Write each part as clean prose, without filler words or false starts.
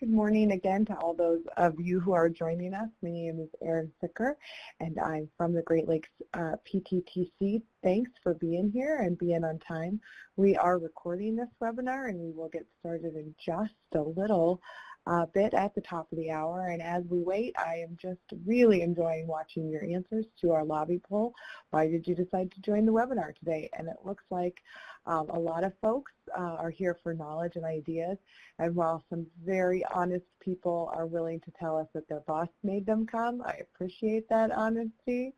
Good morning again to all those of you who are joining us. My name is Erin Sicker, and I'm from the Great Lakes PTTC. Thanks for being here and being on time. We are recording this webinar, and we will get started in just a little bit at the top of the hour. And as we wait, I am just really enjoying watching your answers to our lobby poll. Why did you decide to join the webinar today? And it looks like a lot of folks are here for knowledge and ideas. And while some very honest people are willing to tell us that their boss made them come, I appreciate that honesty.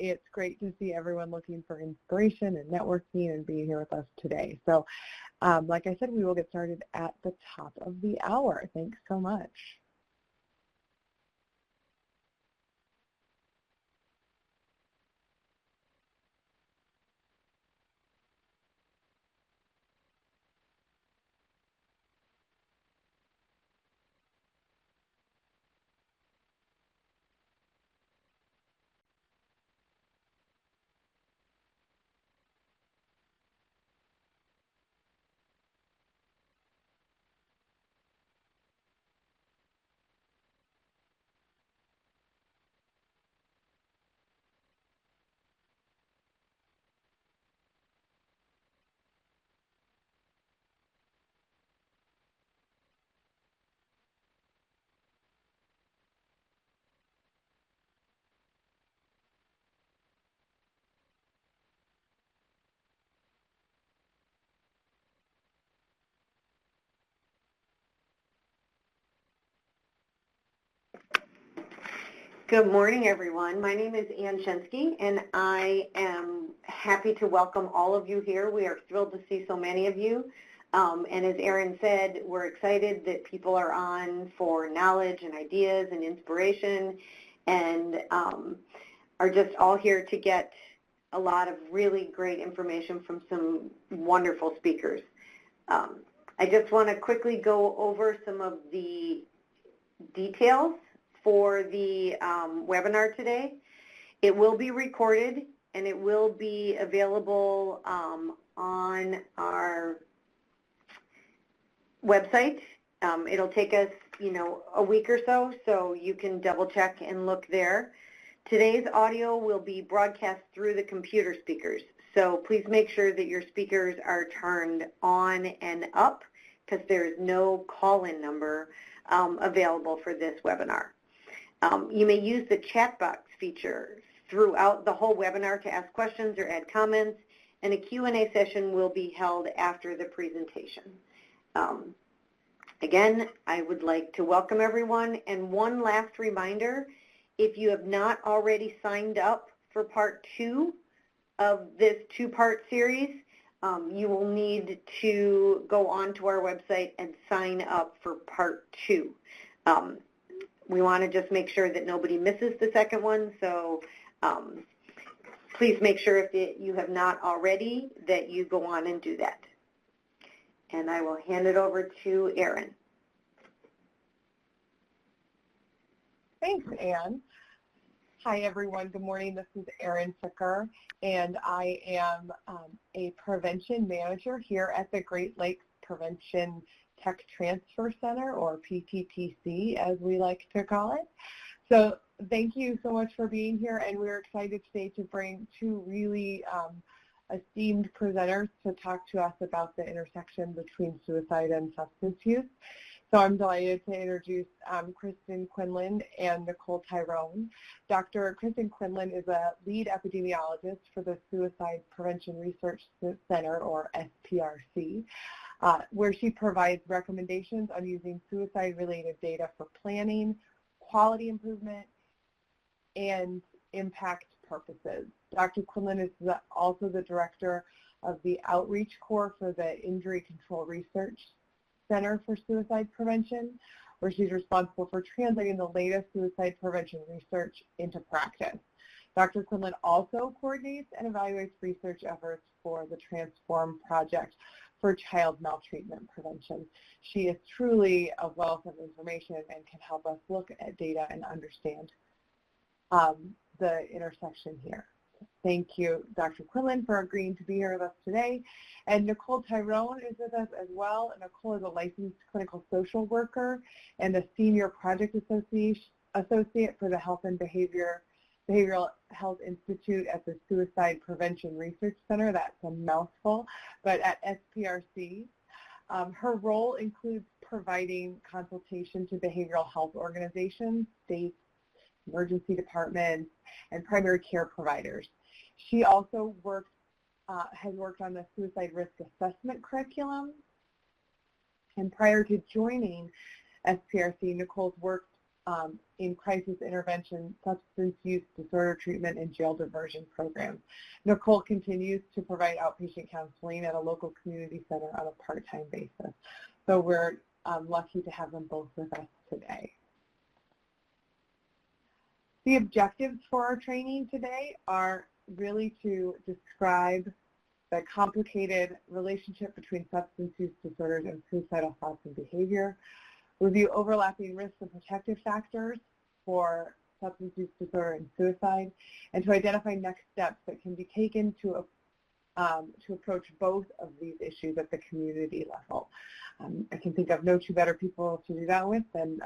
It's great to see everyone looking for inspiration and networking and being here with us today. So like I said, we will get started at the top of the hour. Thanks so much. Good morning, everyone. My name is Ann Shensky, and I am happy to welcome all of you here. We are thrilled to see so many of you. And as Erin said, we're excited that people are on for knowledge and ideas and inspiration, and are just all here to get a lot of really great information from some wonderful speakers. I just want to quickly go over some of the details for the webinar today. It will be recorded and it will be available on our website. It'll take us, a week or so, so you can double check and look there. Today's audio will be broadcast through the computer speakers, so please make sure that your speakers are turned on and up because there is no call-in number available for this webinar. You may use the chat box feature throughout the whole webinar to ask questions or add comments, and a Q&A session will be held after the presentation. Again, I would like to welcome everyone, and one last reminder, if you have not already signed up for part 2 of this 2-part series, you will need to go onto our website and sign up for part 2. We want to just make sure that nobody misses the second one, so please make sure if you have not already that you go on and do that. And I will hand it over to Erin. Thanks, Ann. Hi, everyone. Good morning. This is Erin Sicker, and I am a prevention manager here at the Great Lakes Prevention Tech Transfer Center, or PTTC, as we like to call it. So thank you so much for being here, and we're excited today to bring 2 really esteemed presenters to talk to us about the intersection between suicide and substance use. So I'm delighted to introduce Kristen, Quinlan, and Nicole Tirone. Dr. Kristen Quinlan is a lead epidemiologist for the Suicide Prevention Research Center, or SPRC, where she provides recommendations on using suicide-related data for planning, quality improvement, and impact purposes. Dr. Quinlan is also the director of the Outreach Core for the Injury Control Research Center for Suicide Prevention, where she's responsible for translating the latest suicide prevention research into practice. Dr. Quinlan also coordinates and evaluates research efforts for the Transform Project for child maltreatment prevention. She is truly a wealth of information and can help us look at data and understand the intersection here. Thank you, Dr. Quinlan, for agreeing to be here with us today. And Nicole Tirone is with us as well. And Nicole is a licensed clinical social worker and a senior project associate for the Health and Behavioral Health Institute at the Suicide Prevention Research Center. That's a mouthful, but at SPRC. Her role includes providing consultation to behavioral health organizations, states, emergency departments, and primary care providers. She also has worked on the suicide risk assessment curriculum. And prior to joining SPRC, Nicole's worked in crisis intervention, substance use disorder treatment, and jail diversion programs. Nicole continues to provide outpatient counseling at a local community center on a part-time basis. So we're lucky to have them both with us today. The objectives for our training today are really to describe the complicated relationship between substance use disorders and suicidal thoughts and behavior, review overlapping risks and protective factors for substance use disorder and suicide, and to identify next steps that can be taken to approach both of these issues at the community level. I can think of no two better people to do that with than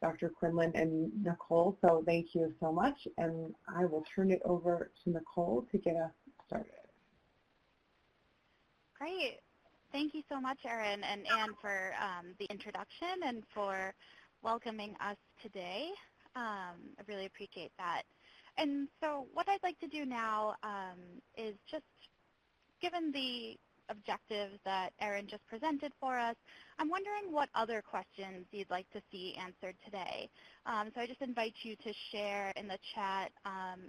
Dr. Quinlan and Nicole, so thank you so much, and I will turn it over to Nicole to get us started. Great. Thank you so much, Erin and Ann, for the introduction and for welcoming us today. I really appreciate that. And so what I'd like to do now is just, given the objectives that Erin just presented for us, I'm wondering what other questions you'd like to see answered today. So I just invite you to share in the chat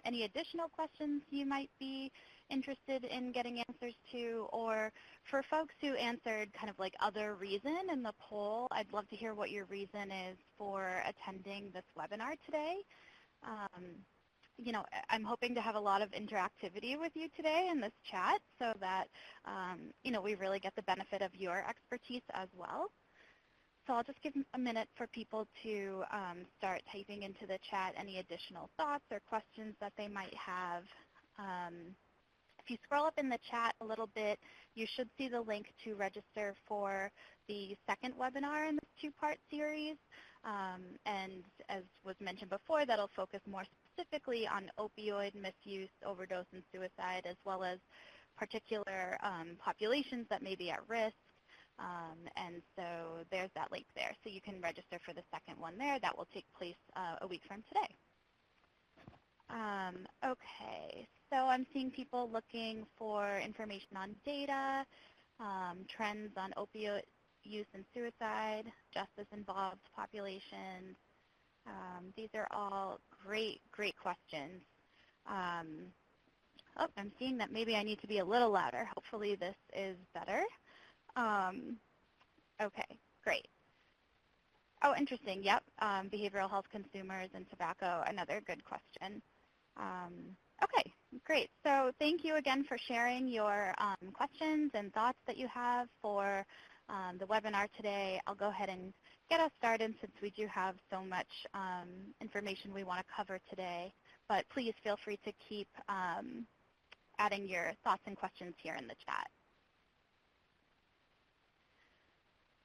any additional questions you might be interested in getting answers to, or for folks who answered kind of like other reason in the poll, I'd love to hear what your reason is for attending this webinar today. You know, I'm hoping to have a lot of interactivity with you today in this chat so that, you know, we really get the benefit of your expertise as well. So I'll just give a minute for people to start typing into the chat any additional thoughts or questions that they might have. If you scroll up in the chat a little bit, you should see the link to register for the second webinar in this two-part series. And as was mentioned before, that'll focus more specifically on opioid misuse, overdose, and suicide, as well as particular populations that may be at risk. And so there's that link there. So you can register for the second one there. That will take place a week from today. Okay, so I'm seeing people looking for information on data, trends on opioid use and suicide, justice-involved populations. These are all great questions. Oh, I'm seeing that maybe I need to be a little louder. Hopefully this is better. Okay, great. Oh, interesting. Yep, behavioral health consumers and tobacco, another good question. Okay, great. So thank you again for sharing your questions and thoughts that you have for the webinar today. I'll go ahead and get us started since we do have so much information we want to cover today. But please feel free to keep adding your thoughts and questions here in the chat.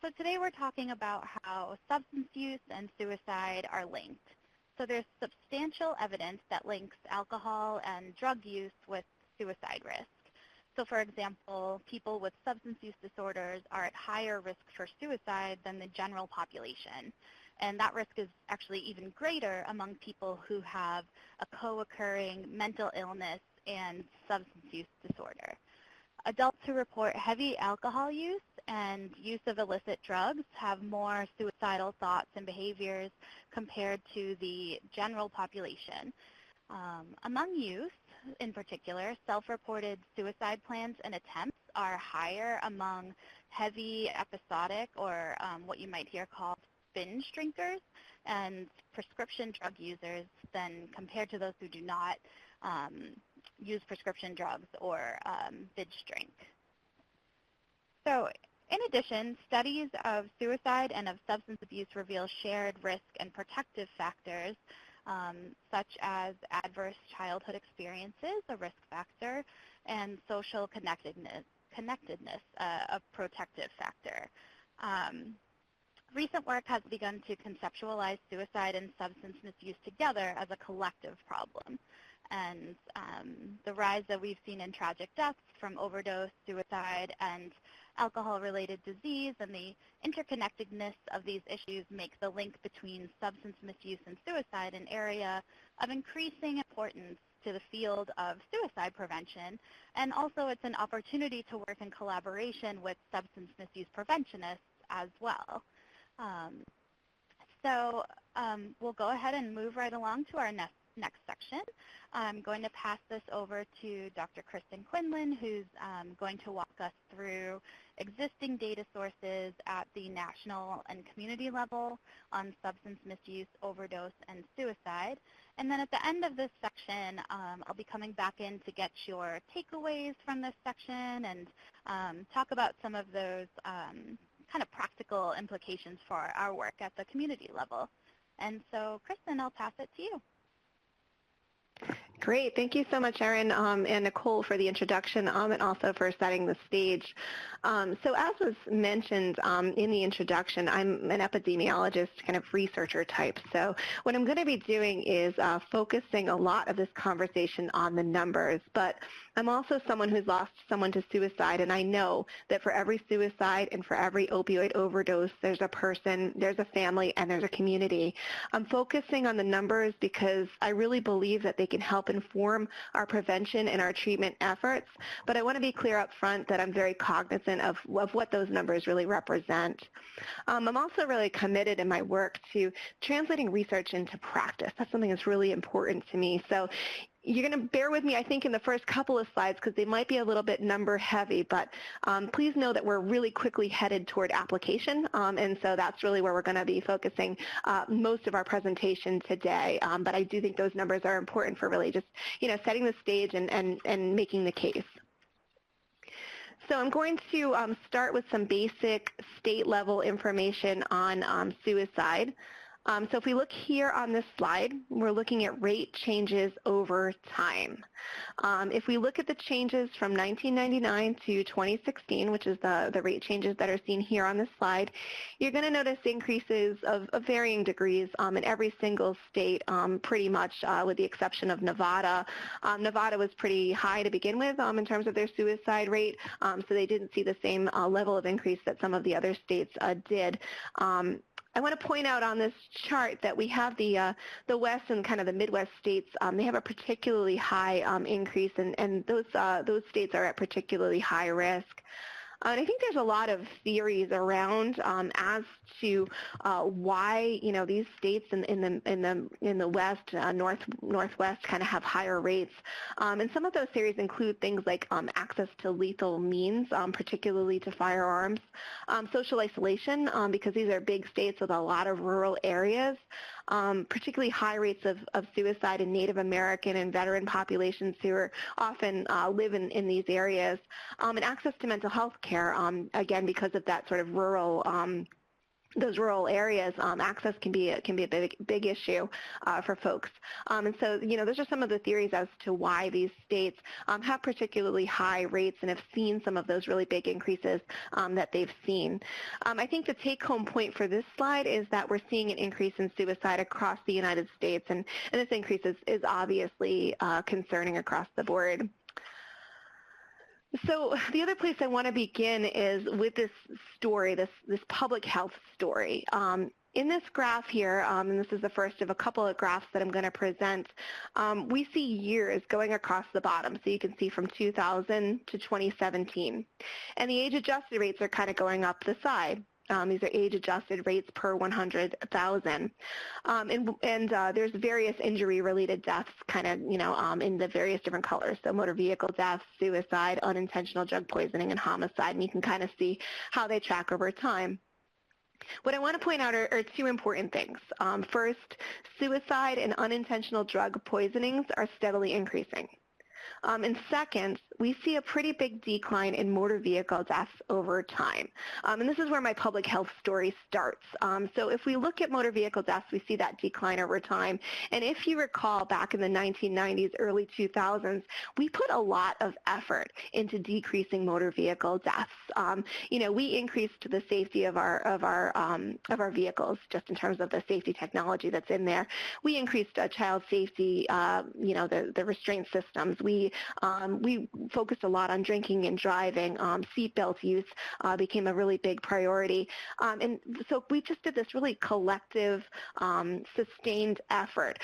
So today we're talking about how substance use and suicide are linked. So there's substantial evidence that links alcohol and drug use with suicide risk. So for example, people with substance use disorders are at higher risk for suicide than the general population. And that risk is actually even greater among people who have a co-occurring mental illness and substance use disorder. Adults who report heavy alcohol use and use of illicit drugs have more suicidal thoughts and behaviors compared to the general population. Among youth, in particular, self-reported suicide plans and attempts are higher among heavy episodic or what you might hear called binge drinkers and prescription drug users than compared to those who do not use prescription drugs or binge drink. So in addition, studies of suicide and of substance abuse reveal shared risk and protective factors such as adverse childhood experiences, a risk factor, and social connectedness, a protective factor. Recent work has begun to conceptualize suicide and substance misuse together as a collective problem. And the rise that we've seen in tragic deaths from overdose, suicide, and alcohol-related disease and the interconnectedness of these issues make the link between substance misuse and suicide an area of increasing importance to the field of suicide prevention. And also it's an opportunity to work in collaboration with substance misuse preventionists as well. We'll go ahead and move right along to our next section. I'm going to pass this over to Dr. Kristen Quinlan, who's going to walk us through existing data sources at the national and community level on substance misuse, overdose, and suicide. And then at the end of this section, I'll be coming back in to get your takeaways from this section and talk about some of those kind of practical implications for our work at the community level. And so, Kristen, I'll pass it to you. Great. Thank you so much, Erin and Nicole, for the introduction and also for setting the stage. So as was mentioned in the introduction, I'm an epidemiologist, kind of researcher type. So what I'm going to be doing is focusing a lot of this conversation on the numbers, but I'm also someone who's lost someone to suicide, and I know that for every suicide and for every opioid overdose, there's a person, there's a family, and there's a community. I'm focusing on the numbers because I really believe that they can help inform our prevention and our treatment efforts, but I want to be clear up front that I'm very cognizant of what those numbers really represent. I'm also really committed in my work to translating research into practice. That's something that's really important to me. So you're going to bear with me, I think, in the first couple of slides because they might be a little bit number heavy, but please know that we're really quickly headed toward application, and so that's really where we're going to be focusing most of our presentation today. But I do think those numbers are important for really just, setting the stage and making the case. So I'm going to start with some basic state-level information on suicide. So if we look here on this slide, we're looking at rate changes over time. If we look at the changes from 1999 to 2016, which is the rate changes that are seen here on this slide, you're going to notice increases of varying degrees in every single state, pretty much with the exception of Nevada. Nevada was pretty high to begin with in terms of their suicide rate, so they didn't see the same level of increase that some of the other states did. I want to point out on this chart that we have the West and kind of the Midwest states. They have a particularly high increase, and those states are at particularly high risk. And I think there's a lot of theories around as to why these states in the West, Northwest kind of have higher rates. And some of those theories include things like access to lethal means, particularly to firearms, social isolation, because these are big states with a lot of rural areas. Particularly high rates of suicide in Native American and veteran populations who are often live in these areas, and access to mental health care, again, because of that sort of rural those rural areas, access can be a big issue for folks. And so, those are some of the theories as to why these states have particularly high rates and have seen some of those really big increases that they've seen. I think the take-home point for this slide is that we're seeing an increase in suicide across the United States, and this increase is obviously concerning across the board. So the other place I want to begin is with this story, this public health story. In this graph here, and this is the first of a couple of graphs that I'm going to present, we see years going across the bottom. So you can see from 2000 to 2017. And the age-adjusted rates are kind of going up the side. These are age-adjusted rates per 100,000. And there's various injury-related deaths kind of, in the various different colors. So motor vehicle deaths, suicide, unintentional drug poisoning, and homicide. And you can kind of see how they track over time. What I want to point out are two important things. First, suicide and unintentional drug poisonings are steadily increasing. And second, we see a pretty big decline in motor vehicle deaths over time. And this is where my public health story starts. So if we look at motor vehicle deaths, we see that decline over time. And if you recall, back in the 1990s, early 2000s, we put a lot of effort into decreasing motor vehicle deaths. We increased the safety of our vehicles, just in terms of the safety technology that's in there. We increased child safety, the restraint systems. We focused a lot on drinking and driving. Seatbelt use became a really big priority. And so we just did this really collective, sustained effort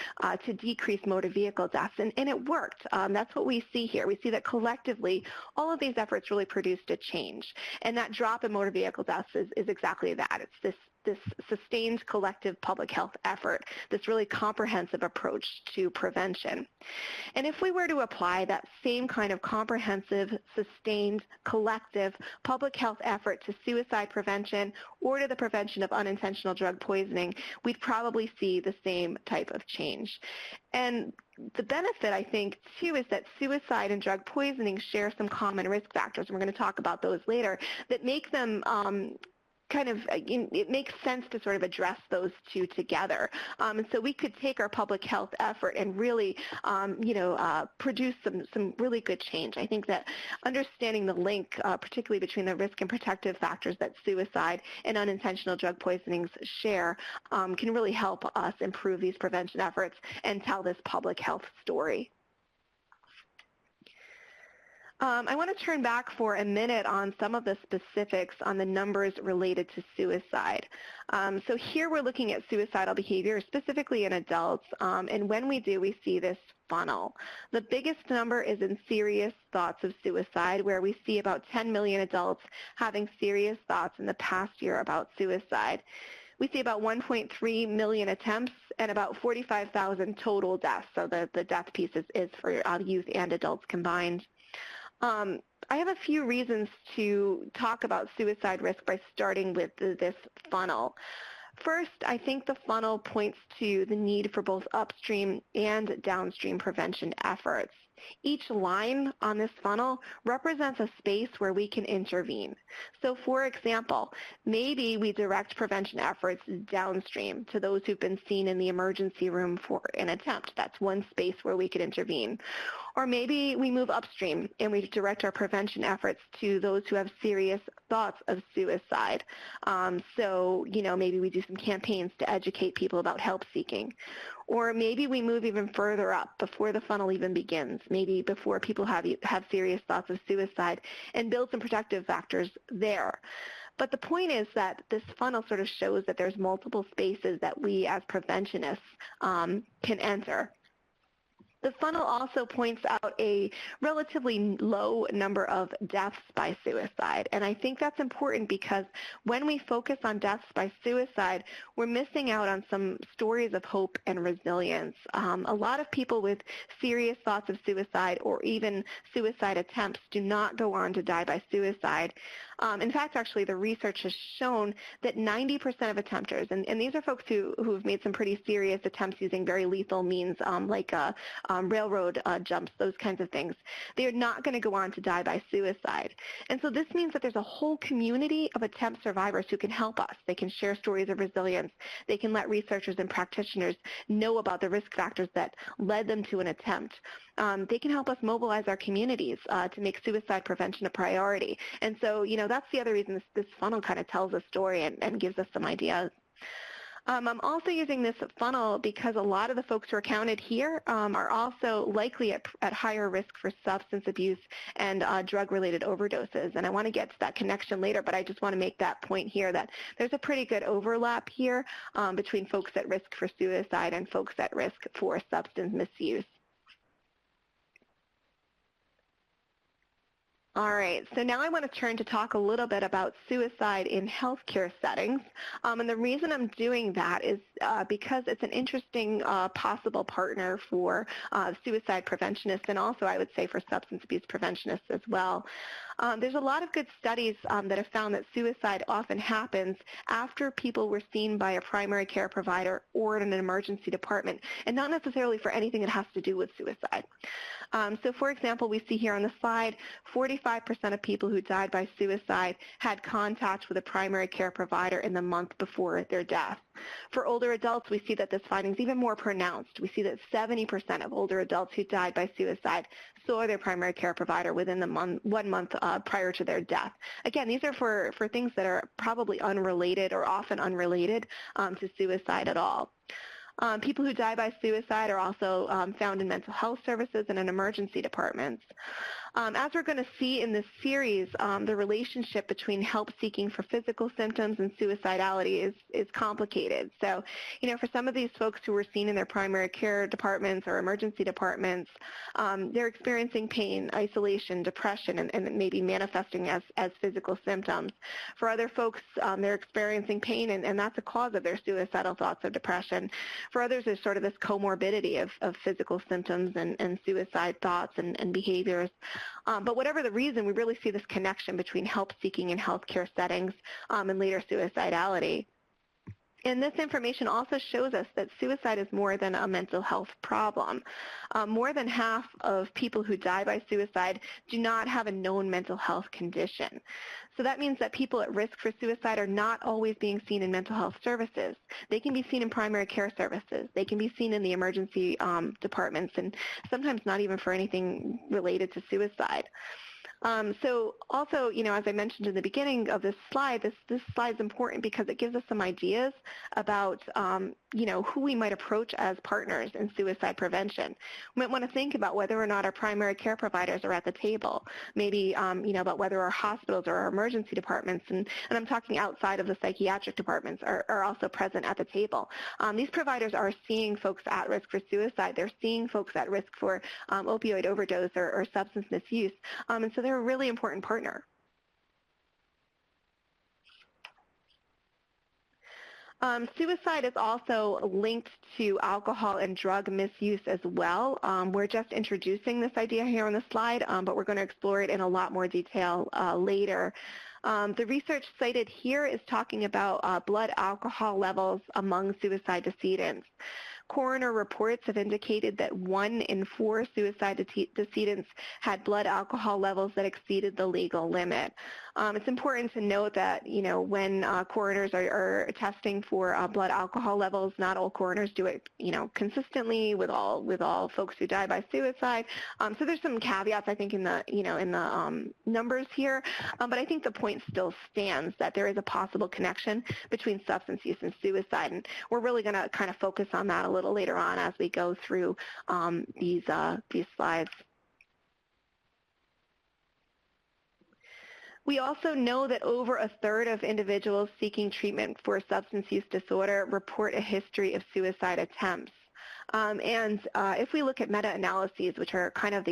to decrease motor vehicle deaths, and it worked. That's what we see here. We see that collectively, all of these efforts really produced a change. And that drop in motor vehicle deaths is exactly that. It's this sustained collective public health effort, this really comprehensive approach to prevention. And if we were to apply that same kind of comprehensive, sustained, collective public health effort to suicide prevention or to the prevention of unintentional drug poisoning, we'd probably see the same type of change. And the benefit, I think, too, is that suicide and drug poisoning share some common risk factors, and we're going to talk about those later, that make them it makes sense to sort of address those two together. And so we could take our public health effort and really, produce some really good change. I think that understanding the link, particularly between the risk and protective factors that suicide and unintentional drug poisonings share, can really help us improve these prevention efforts and tell this public health story. I want to turn back for a minute on some of the specifics on the numbers related to suicide. So here we're looking at suicidal behavior, specifically in adults, and when we do, we see this funnel. The biggest number is in serious thoughts of suicide, where we see about 10 million adults having serious thoughts in the past year about suicide. We see about 1.3 million attempts and about 45,000 total deaths. So the death piece is for youth and adults combined. I have a few reasons to talk about suicide risk by starting with this funnel. First, I think the funnel points to the need for both upstream and downstream prevention efforts. Each line on this funnel represents a space where we can intervene. So for example, maybe we direct prevention efforts downstream to those who've been seen in the emergency room for an attempt. That's one space where we could intervene. Or maybe we move upstream and we direct our prevention efforts to those who have serious thoughts of suicide. Maybe we do some campaigns to educate people about help seeking. Or maybe we move even further up before the funnel even begins, maybe before people have serious thoughts of suicide, and build some protective factors there. But the point is that this funnel sort of shows that there's multiple spaces that we as preventionists can enter. The funnel also points out a relatively low number of deaths by suicide, and I think that's important because when we focus on deaths by suicide, we're missing out on some stories of hope and resilience. A lot of people with serious thoughts of suicide or even suicide attempts do not go on to die by suicide. In fact, actually, the research has shown that 90% of attempters, and these are folks who have made some pretty serious attempts using very lethal means like railroad jumps, those kinds of things, they are not going to go on to die by suicide. And so this means that there's a whole community of attempt survivors who can help us. They can share stories of resilience. They can let researchers and practitioners know about the risk factors that led them to an attempt. They can help us mobilize our communities to make suicide prevention a priority. And so, that's the other reason this funnel kind of tells a story and gives us some ideas. I'm also using this funnel because a lot of the folks who are counted here are also likely at higher risk for substance abuse and drug-related overdoses. And I want to get to that connection later, but I just want to make that point here that there's a pretty good overlap here between folks at risk for suicide and folks at risk for substance misuse. All right, so now I want to turn to talk a little bit about suicide in healthcare settings. And the reason I'm doing that is because it's an interesting possible partner for suicide preventionists and also, I would say, for substance abuse preventionists as well. There's a lot of good studies that have found that suicide often happens after people were seen by a primary care provider or in an emergency department, and not necessarily for anything that has to do with suicide. So for example, we see here on the slide, 45% of people who died by suicide had contact with a primary care provider in the month before their death. For older adults, we see that this finding is even more pronounced. We see that 70% of older adults who died by suicide saw their primary care provider within the 1 month prior to their death. Again, these are for things that are probably unrelated or often unrelated to suicide at all. People who die by suicide are also found in mental health services and in emergency departments. As we're going to see in this series, the relationship between help seeking for physical symptoms and suicidality is complicated. So, for some of these folks who were seen in their primary care departments or emergency departments, they're experiencing pain, isolation, depression, and maybe manifesting as physical symptoms. For other folks, they're experiencing pain, and that's a cause of their suicidal thoughts or depression. For others, there's sort of this comorbidity of physical symptoms and suicide thoughts and behaviors. But whatever the reason, we really see this connection between help-seeking in healthcare settings and later suicidality. And this information also shows us that suicide is more than a mental health problem. More than half of people who die by suicide do not have a known mental health condition. So that means that people at risk for suicide are not always being seen in mental health services. They can be seen in primary care services. They can be seen in the emergency departments, and sometimes not even for anything related to suicide. So also, as I mentioned in the beginning of this slide, this slide is important because it gives us some ideas about, who we might approach as partners in suicide prevention. We might want to think about whether or not our primary care providers are at the table, maybe, about whether our hospitals or our emergency departments, and I'm talking outside of the psychiatric departments, are also present at the table. These providers are seeing folks at risk for suicide. They're seeing folks at risk for opioid overdose or substance misuse, and so they're a really important partner. Suicide is also linked to alcohol and drug misuse as well. We're just introducing this idea here on the slide, but we're going to explore it in a lot more detail later. The research cited here is talking about blood alcohol levels among suicide decedents. Coroner reports have indicated that 1 in 4 suicide decedents had blood alcohol levels that exceeded the legal limit. It's important to note that, when coroners are testing for blood alcohol levels, not all coroners do it, consistently with all folks who die by suicide. So there's some caveats, I think, in the numbers here. But I think the point still stands that there is a possible connection between substance use and suicide, and we're really going to kind of focus on that a little later on as we go through these slides. We also know that over a third of individuals seeking treatment for substance use disorder report a history of suicide attempts. If we look at meta-analyses, which are kind of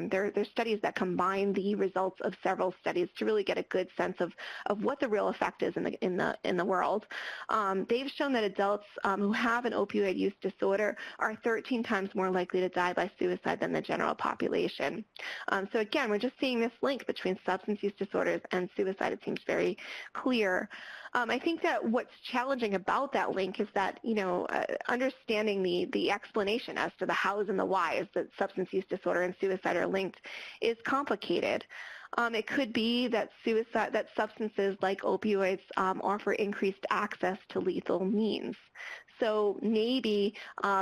they're studies that combine the results of several studies to really get a good sense of what the real effect is in the world. They've shown that adults who have an opioid use disorder are 13 times more likely to die by suicide than the general population. So again, we're just seeing this link between substance use disorders and suicide. It seems very clear. I think that what's challenging about that link is that, understanding the explanation as to the hows and the whys that substance use disorder and suicide are linked is complicated. It could be that substances like opioids offer increased access to lethal means. So maybe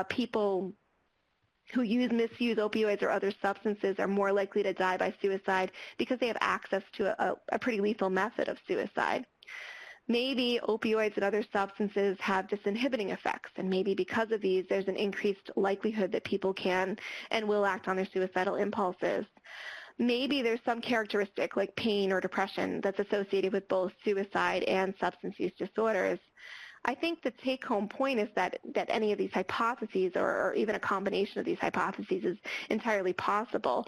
people who misuse opioids or other substances are more likely to die by suicide because they have access to a pretty lethal method of suicide. Maybe opioids and other substances have disinhibiting effects, and maybe because of these, there's an increased likelihood that people can and will act on their suicidal impulses. Maybe there's some characteristic like pain or depression that's associated with both suicide and substance use disorders. I think the take-home point is that any of these hypotheses or even a combination of these hypotheses is entirely possible.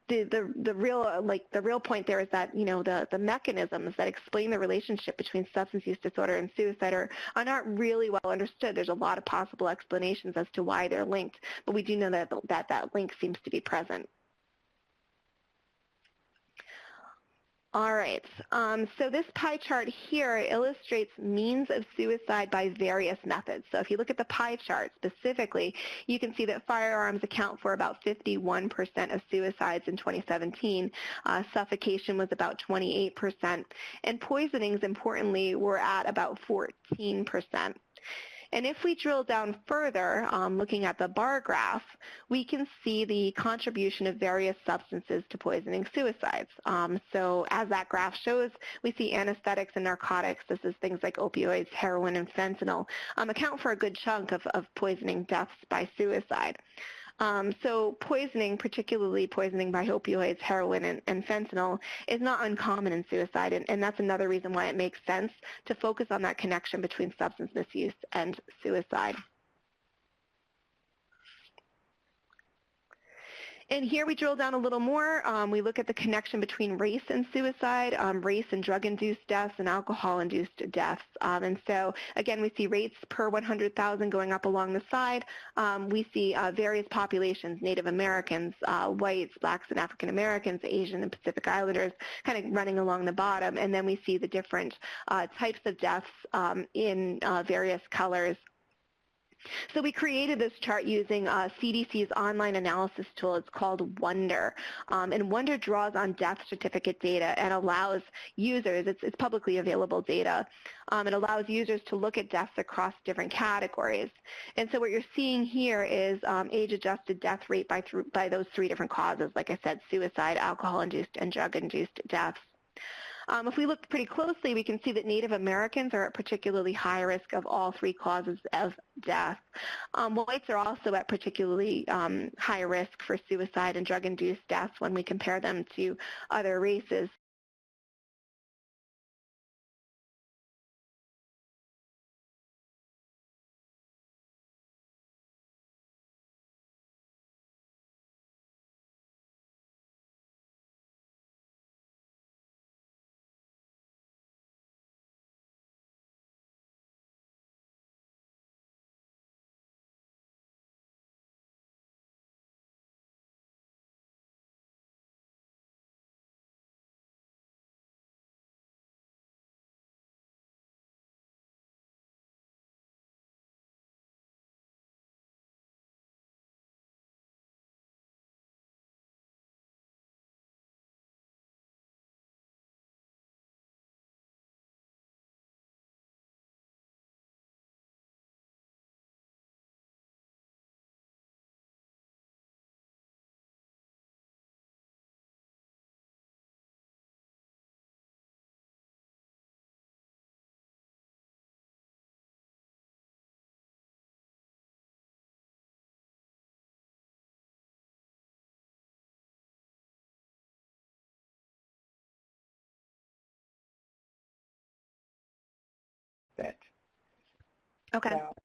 The real point there is that the mechanisms that explain the relationship between substance use disorder and suicide are not really well understood. There's a lot of possible explanations as to why they're linked, but we do know that link seems to be present. All right, so this pie chart here illustrates means of suicide by various methods. So if you look at the pie chart specifically, you can see that firearms account for about 51% of suicides in 2017. Suffocation was about 28%, and poisonings, importantly, were at about 14%. And if we drill down further, looking at the bar graph, we can see the contribution of various substances to poisoning suicides. So as that graph shows, we see anesthetics and narcotics, this is things like opioids, heroin, and fentanyl, account for a good chunk of poisoning deaths by suicide. So poisoning, particularly poisoning by opioids, heroin, and fentanyl, is not uncommon in suicide, and that's another reason why it makes sense to focus on that connection between substance misuse and suicide. And here we drill down a little more. We look at the connection between race and suicide, race and drug-induced deaths, and alcohol-induced deaths. And so, again, we see rates per 100,000 going up along the side. We see various populations, Native Americans, whites, blacks, and African Americans, Asian and Pacific Islanders, kind of running along the bottom. And then we see the different types of deaths in various colors. So we created this chart using CDC's online analysis tool. It's called Wonder. And Wonder draws on death certificate data and allows users, it's publicly available data, it allows users to look at deaths across different categories. And so what you're seeing here is age-adjusted death rate by those three different causes, like I said, suicide, alcohol-induced, and drug-induced deaths. If we look pretty closely, we can see that Native Americans are at particularly high risk of all three causes of death. Whites are also at particularly high risk for suicide and drug-induced deaths when we compare them to other races. Okay. So.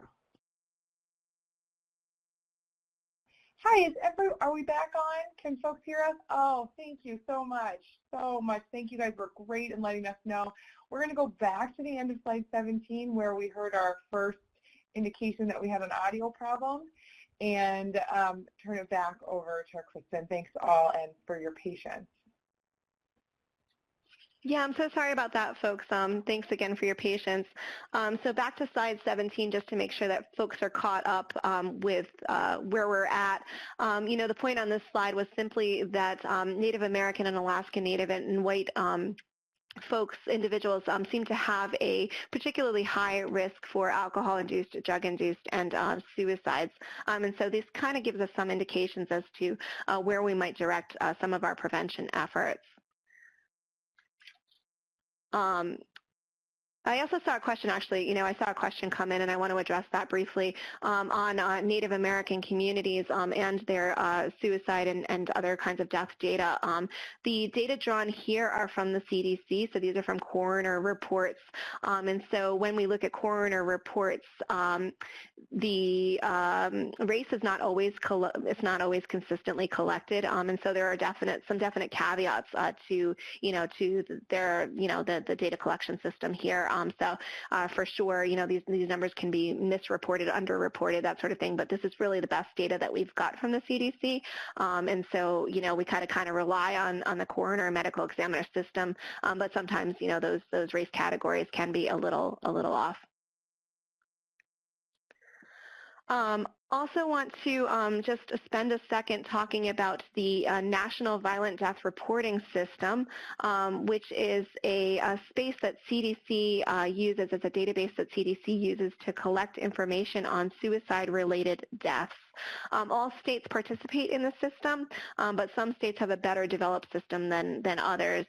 Hi, are we back on? Can folks hear us? Oh, thank you so much. So much. Thank you guys were great in letting us know. We're going to go back to the end of slide 17 where we heard our first indication that we had an audio problem and turn it back over to Kristen. Thanks all and for your patience. Yeah, I'm so sorry about that, folks. Thanks again for your patience. So back to slide 17, just to make sure that folks are caught up with where we're at. The point on this slide was simply that Native American and Alaska Native and white folks, individuals, seem to have a particularly high risk for alcohol-induced, drug-induced, and suicides. And so this kind of gives us some indications as to where we might direct some of our prevention efforts. I also saw a question, actually, I saw a question come in and I want to address that briefly on Native American communities and their suicide and other kinds of death data. The data drawn here are from the CDC, so these are from coroner reports. And so when we look at coroner reports, the race is not always consistently collected, and so there are some definite caveats to their the data collection system here. For sure, these numbers can be misreported, underreported, that sort of thing, but this is really the best data that we've got from the CDC. And so, we kind of rely on the coroner and medical examiner system, but sometimes, those race categories can be a little off. Also want to just spend a second talking about the National Violent Death Reporting System, which is a space that CDC uses, as a database that CDC uses to collect information on suicide-related deaths. All states participate in the system, but some states have a better developed system than others.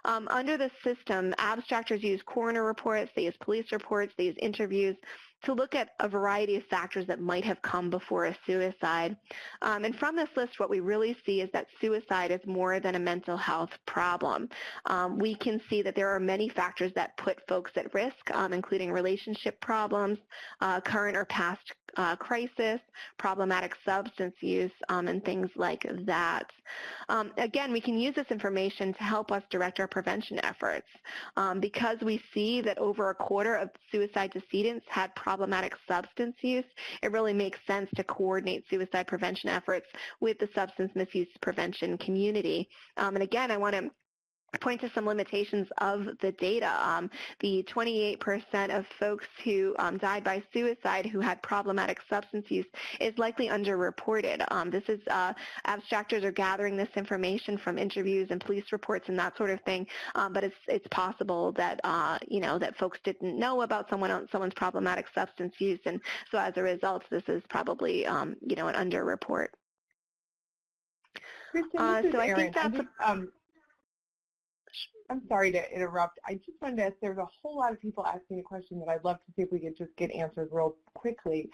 Under the system, abstractors use coroner reports, they use police reports, they use interviews to look at a variety of factors that might have come before a suicide. And from this list, what we really see is that suicide is more than a mental health problem. We can see that there are many factors that put folks at risk, including relationship problems, current or past crisis, problematic substance use, and things like that. Again, we can use this information to help us direct our prevention efforts. Because we see that over a quarter of suicide decedents had problematic substance use, it really makes sense to coordinate suicide prevention efforts with the substance misuse prevention community. And again, I want to point to some limitations of the data. The 28% of folks who died by suicide who had problematic substance use is likely underreported. This is abstractors are gathering this information from interviews and police reports and that sort of thing, but it's possible that that folks didn't know about someone's problematic substance use, and so as a result, this is probably an underreport. Kristen, this is so Erin. I think that's I'm sorry to interrupt. I just wanted to ask, there's a whole lot of people asking a question that I'd love to see if we could just get answered real quickly,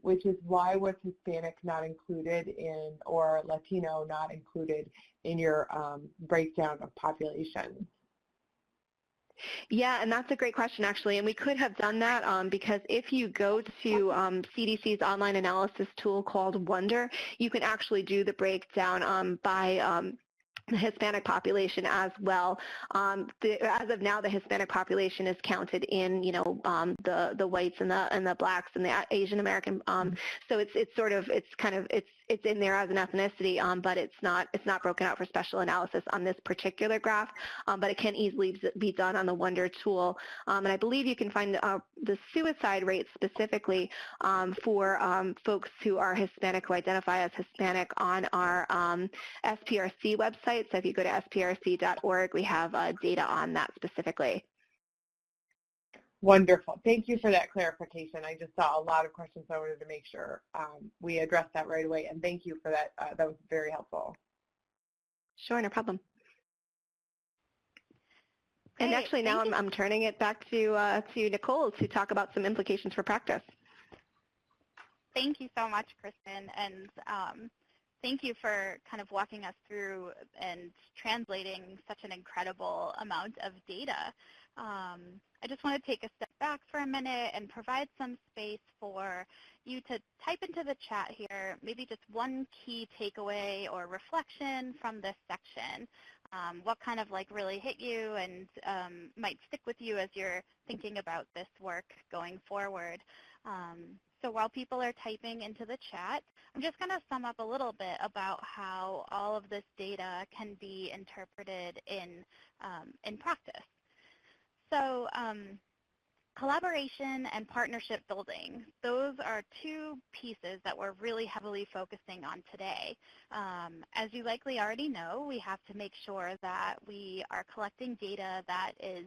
which is why was Hispanic not included in, or Latino not included in your breakdown of population? Yeah, and that's a great question, actually, and we could have done that because if you go to CDC's online analysis tool called Wonder, you can actually do the breakdown by the Hispanic population as well. As of now, the Hispanic population is counted in, the whites and the blacks and the Asian American. So it's in there as an ethnicity, but it's not broken out for special analysis on this particular graph. But it can easily be done on the Wonder tool. And I believe you can find the suicide rate specifically for folks who are Hispanic, who identify as Hispanic, on our SPRC website. So if you go to sprc.org, we have data on that specifically. Wonderful. Thank you for that clarification. I just saw a lot of questions, so I wanted to make sure we addressed that right away, and thank you for that. That was very helpful. Sure, no problem. Great. And actually now I'm turning it back to Nicole to talk about some implications for practice. Thank you so much, Kristen, and thank you for kind of walking us through and translating such an incredible amount of data. I just want to take a step back for a minute and provide some space for you to type into the chat here maybe just one key takeaway or reflection from this section. What kind of really hit you and might stick with you as you're thinking about this work going forward. So while people are typing into the chat, I'm just going to sum up a little bit about how all of this data can be interpreted in practice. So collaboration and partnership building, those are two pieces that we're really heavily focusing on today. As you likely already know, we have to make sure that we are collecting data that is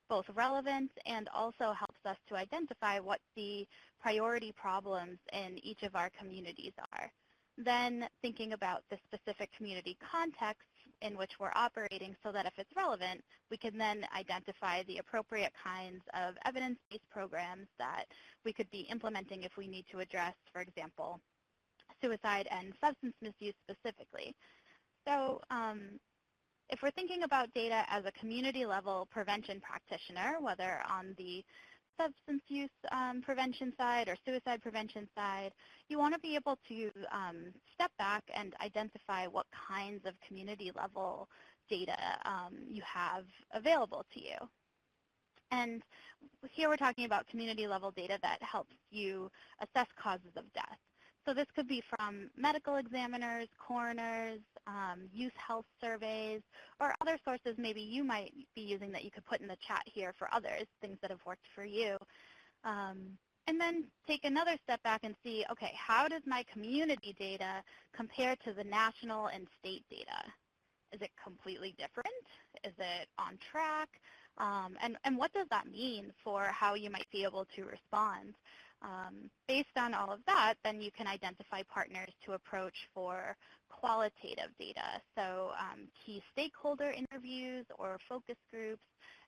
both relevant and also helps us to identify what the priority problems in each of our communities are. Then thinking about the specific community context in which we're operating so that if it's relevant, we can then identify the appropriate kinds of evidence-based programs that we could be implementing if we need to address, for example, suicide and substance misuse specifically. So if we're thinking about data as a community-level prevention practitioner, whether on the substance use prevention side or suicide prevention side, you want to be able to step back and identify what kinds of community-level data you have available to you. And here we're talking about community level data that helps you assess causes of death. So this could be from medical examiners, coroners, youth health surveys, or other sources maybe you might be using that you could put in the chat here for others, things that have worked for you. And then take another step back and see, okay, how does my community data compare to the national and state data? Is it completely different? Is it on track? And what does that mean for how you might be able to respond? Based on all of that, then you can identify partners to approach for qualitative data, so key stakeholder interviews or focus groups,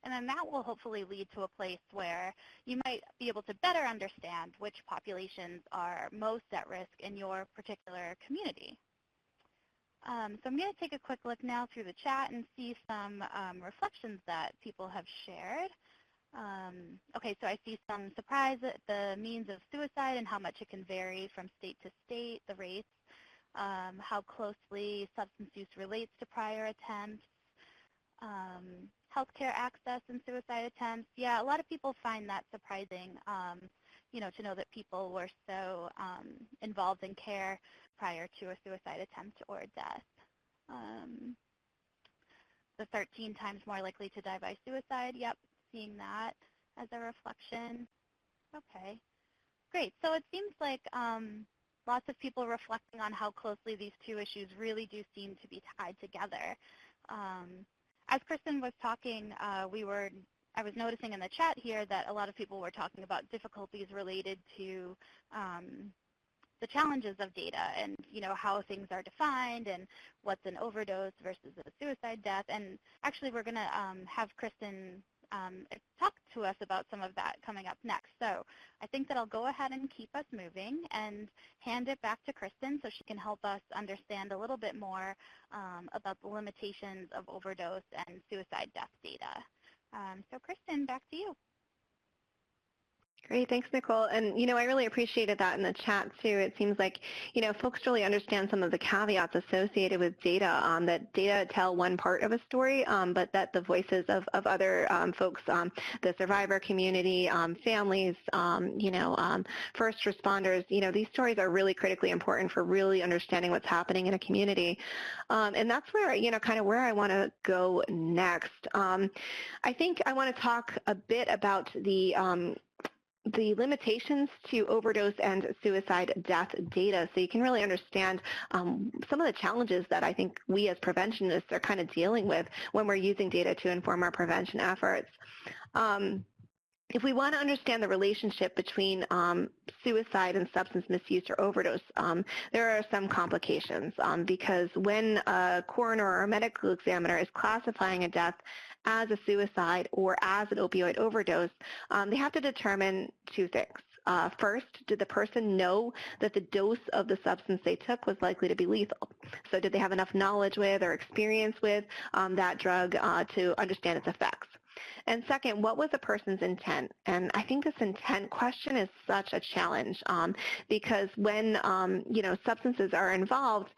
and then that will hopefully lead to a place where you might be able to better understand which populations are most at risk in your particular community. So I'm going to take a quick look now through the chat and see some reflections that people have shared. Okay, so I see some surprise at the means of suicide and how much it can vary from state to state, the rates, how closely substance use relates to prior attempts, healthcare access and suicide attempts. Yeah, a lot of people find that surprising, you know, to know that people were so involved in care prior to a suicide attempt or death. The 13 times more likely to die by suicide, yep, seeing that as a reflection. Okay, great. So it seems like lots of people reflecting on how closely these two issues really do seem to be tied together. As Kristen was talking, I was noticing in the chat here that a lot of people were talking about difficulties related to the challenges of data and, you know, how things are defined and what's an overdose versus a suicide death. And actually, we're going to have Kristen talk to us about some of that coming up next. So I think that I'll go ahead and keep us moving and hand it back to Kristen so she can help us understand a little bit more about the limitations of overdose and suicide death data. So Kristen, back to you. Great, thanks, Nicole. And, you know, I really appreciated that in the chat, too. It seems like, you know, folks really understand some of the caveats associated with data, that data tell one part of a story, but that the voices of other folks, the survivor community, families, you know, first responders, you know, these stories are really critically important for really understanding what's happening in a community. And that's where, you know, kind of where I want to go next. I think I want to talk a bit about the limitations to overdose and suicide death data so you can really understand some of the challenges that I think we as preventionists are kind of dealing with when we're using data to inform our prevention efforts. If we want to understand the relationship between suicide and substance misuse or overdose, there are some complications because when a coroner or a medical examiner is classifying a death as a suicide or as an opioid overdose, they have to determine two things. First, did the person know that the dose of the substance they took was likely to be lethal? So did they have enough knowledge with or experience with that drug to understand its effects? And second, what was a person's intent? And I think this intent question is such a challenge because when you know, substances are involved,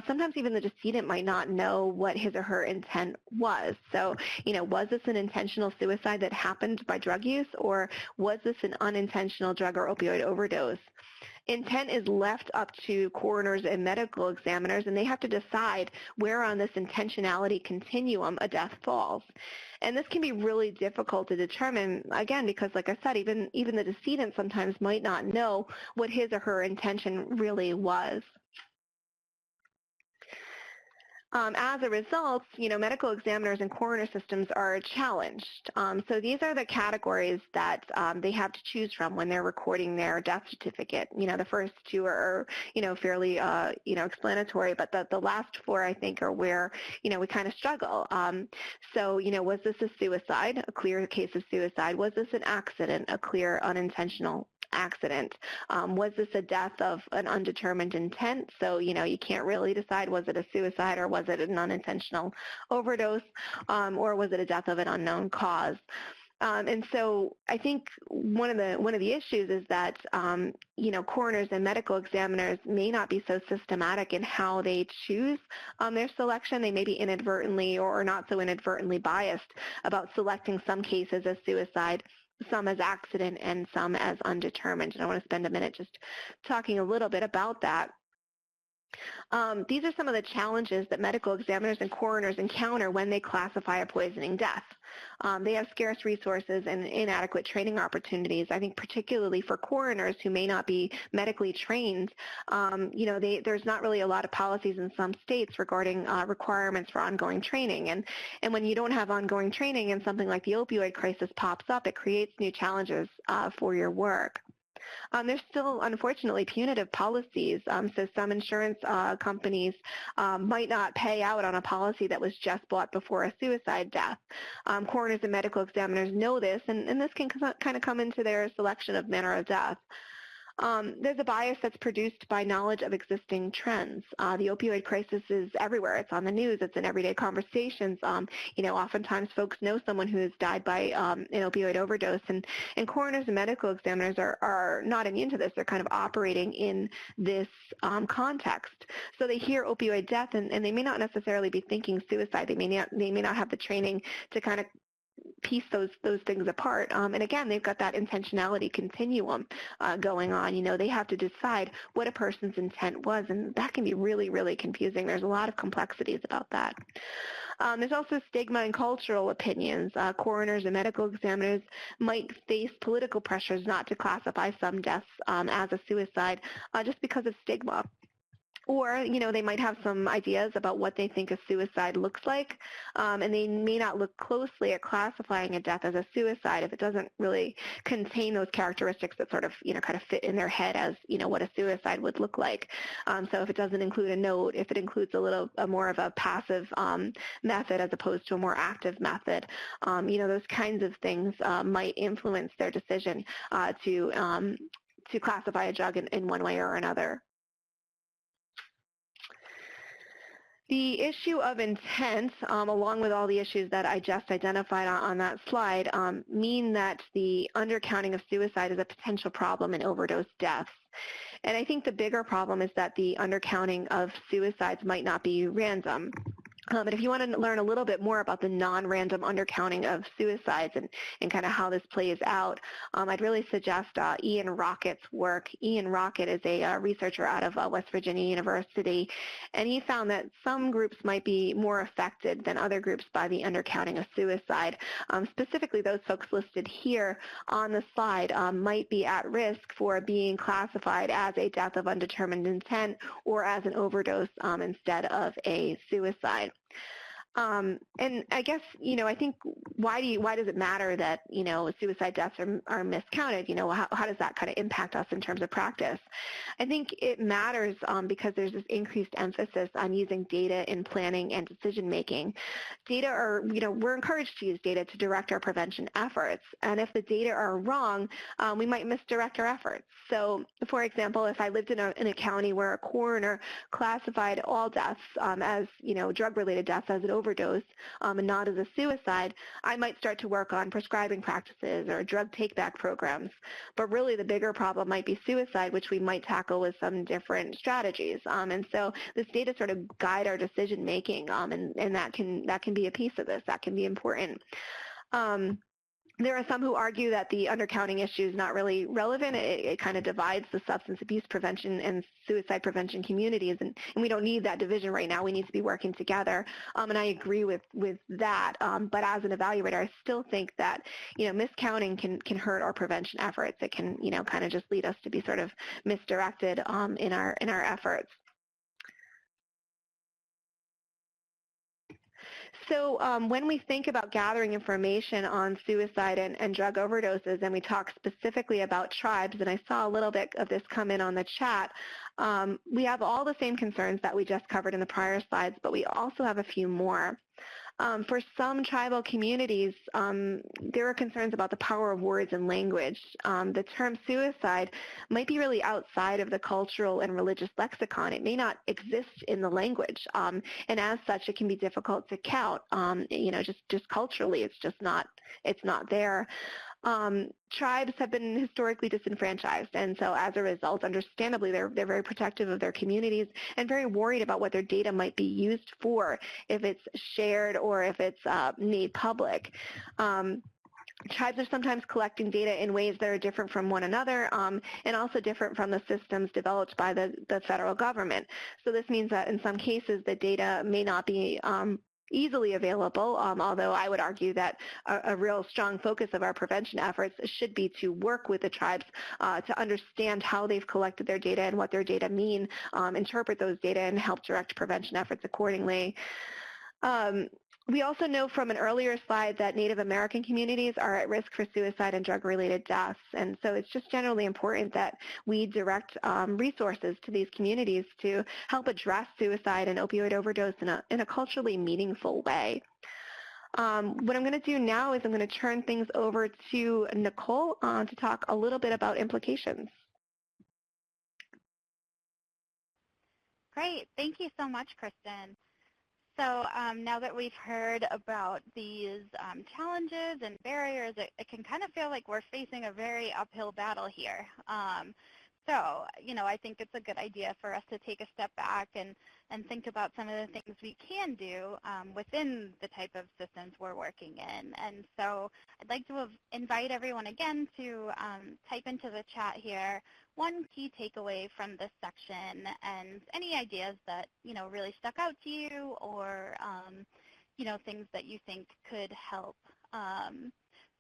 sometimes even the decedent might not know what his or her intent was. So, you know, was this an intentional suicide that happened by drug use, or was this an unintentional drug or opioid overdose? Intent is left up to coroners and medical examiners, and they have to decide where on this intentionality continuum a death falls. And this can be really difficult to determine, again, because like I said, even the decedent sometimes might not know what his or her intention really was. As a result, you know, medical examiners and coroner systems are challenged. So these are the categories that they have to choose from when they're recording their death certificate. You know, the first two are, you know, fairly, you know, explanatory, but the last four, I think, are where, you know, we kind of struggle. So, you know, was this a suicide, a clear case of suicide? Was this an accident, a clear unintentional accident? Was this a death of an undetermined intent? So, you know, you can't really decide, was it a suicide or was it an unintentional overdose, or was it a death of an unknown cause? And so I think one of the issues is that coroners and medical examiners may not be so systematic in how they choose their selection. They may be inadvertently or not so inadvertently biased about selecting some cases as suicide, some as accident, and some as undetermined. And I want to spend a minute just talking a little bit about that. These are some of the challenges that medical examiners and coroners encounter when they classify a poisoning death. They have scarce resources and inadequate training opportunities. I think particularly for coroners who may not be medically trained, there's not really a lot of policies in some states regarding requirements for ongoing training. And when you don't have ongoing training and something like the opioid crisis pops up, it creates new challenges for your work. There's still, unfortunately, punitive policies. So some insurance companies might not pay out on a policy that was just bought before a suicide death. Coroners and medical examiners know this, and this can kind of come into their selection of manner of death. There's a bias that's produced by knowledge of existing trends. The opioid crisis is everywhere. It's on the news. It's in everyday conversations. Oftentimes folks know someone who has died by an opioid overdose, and coroners and medical examiners are not immune to this. They're kind of operating in this context. So they hear opioid death, and they may not necessarily be thinking suicide. They may not have the training to kind of piece those things apart. And again, they've got that intentionality continuum going on. They have to decide what a person's intent was, and that can be really, really confusing. There's a lot of complexities about that. There's also stigma and cultural opinions. Coroners and medical examiners might face political pressures not to classify some deaths as a suicide just because of stigma. Or, they might have some ideas about what they think a suicide looks like, and they may not look closely at classifying a death as a suicide if it doesn't really contain those characteristics that sort of, kind of fit in their head as, what a suicide would look like. So if it doesn't include a note, if it includes more of a passive method as opposed to a more active method, those kinds of things might influence their decision to classify a drug in one way or another. The issue of intent, along with all the issues that I just identified on that slide, mean that the undercounting of suicide is a potential problem in overdose deaths. And I think the bigger problem is that the undercounting of suicides might not be random. But if you want to learn a little bit more about the non-random undercounting of suicides and kind of how this plays out, I'd really suggest Ian Rockett's work. Ian Rockett is a researcher out of West Virginia University, and he found that some groups might be more affected than other groups by the undercounting of suicide. Specifically, those folks listed here on the slide might be at risk for being classified as a death of undetermined intent or as an overdose instead of a suicide. And I guess, I think why does it matter that, suicide deaths are miscounted? How does that kind of impact us in terms of practice? I think it matters because there's this increased emphasis on using data in planning and decision making. Data we're encouraged to use data to direct our prevention efforts. And if the data are wrong, we might misdirect our efforts. So, for example, if I lived in a county where a coroner classified all deaths as, drug-related deaths as an overdose and not as a suicide, I might start to work on prescribing practices or drug take-back programs. But really the bigger problem might be suicide, which we might tackle with some different strategies. And so this data sort of guide our decision-making, and that can be a piece of this. That can be important. There are some who argue that the undercounting issue is not really relevant. It kind of divides the substance abuse prevention and suicide prevention communities, and we don't need that division right now. We need to be working together, and I agree with that. But as an evaluator, I still think that miscounting can hurt our prevention efforts. It can kind of just lead us to be sort of misdirected in our efforts. So when we think about gathering information on suicide and drug overdoses, and we talk specifically about tribes, and I saw a little bit of this come in on the chat, we have all the same concerns that we just covered in the prior slides, but we also have a few more. For some tribal communities, there are concerns about the power of words and language. The term suicide might be really outside of the cultural and religious lexicon. It may not exist in the language, and as such, it can be difficult to count. Just culturally, it's not there. Tribes have been historically disenfranchised, and so as a result, understandably, they're very protective of their communities and very worried about what their data might be used for if it's shared or if it's made public. Tribes are sometimes collecting data in ways that are different from one another and also different from the systems developed by the federal government. So this means that in some cases the data may not be easily available, although I would argue that a real strong focus of our prevention efforts should be to work with the tribes to understand how they've collected their data and what their data mean, interpret those data, and help direct prevention efforts accordingly. We also know from an earlier slide that Native American communities are at risk for suicide and drug-related deaths, and so it's just generally important that we direct resources to these communities to help address suicide and opioid overdose in a culturally meaningful way. What I'm going to do now is I'm going to turn things over to Nicole to talk a little bit about implications. Great. Thank you so much, Kristen. So now that we've heard about these challenges and barriers, it can kind of feel like we're facing a very uphill battle here. I think it's a good idea for us to take a step back and think about some of the things we can do within the type of systems we're working in. And so I'd like to invite everyone again to type into the chat here one key takeaway from this section and any ideas that, really stuck out to you or, things that you think could help.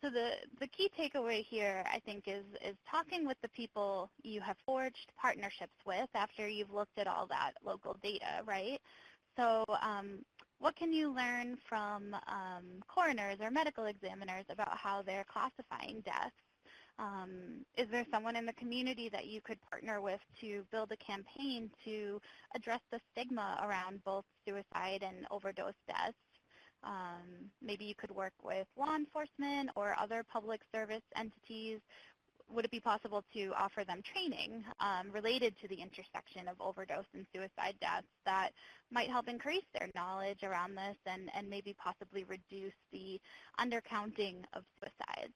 So the key takeaway here, I think, is talking with the people you have forged partnerships with after you've looked at all that local data, right? So what can you learn from coroners or medical examiners about how they're classifying deaths? Is there someone in the community that you could partner with to build a campaign to address the stigma around both suicide and overdose deaths? Maybe you could work with law enforcement or other public service entities. Would it be possible to offer them training related to the intersection of overdose and suicide deaths that might help increase their knowledge around this and maybe possibly reduce the undercounting of suicides?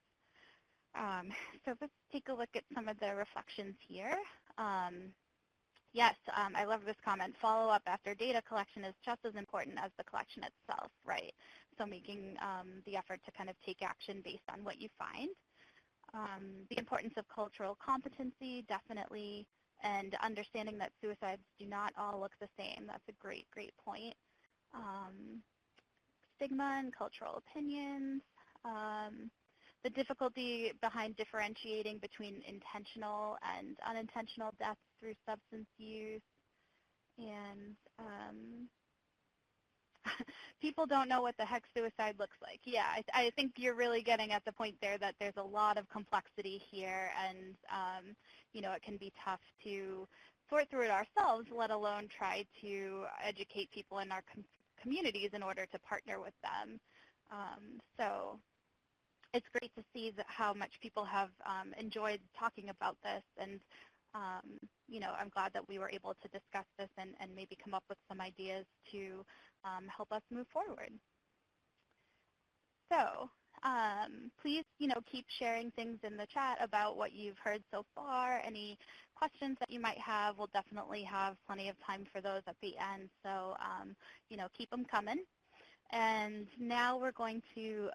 So let's take a look at some of the reflections here. Yes, I love this comment. Follow-up after data collection is just as important as the collection itself, right? So making the effort to kind of take action based on what you find. The importance of cultural competency, definitely, and understanding that suicides do not all look the same. That's a great, great point. Stigma and cultural opinions. The difficulty behind differentiating between intentional and unintentional deaths through substance use. And people don't know what the heck suicide looks like. Yeah, I think you're really getting at the point there that there's a lot of complexity here, and it can be tough to sort through it ourselves, let alone try to educate people in our communities in order to partner with them. So it's great to see how much people have enjoyed talking about this, and I'm glad that we were able to discuss this and maybe come up with some ideas to help us move forward. So please, keep sharing things in the chat about what you've heard so far. Any questions that you might have, we'll definitely have plenty of time for those at the end. So, keep them coming. And now we're going to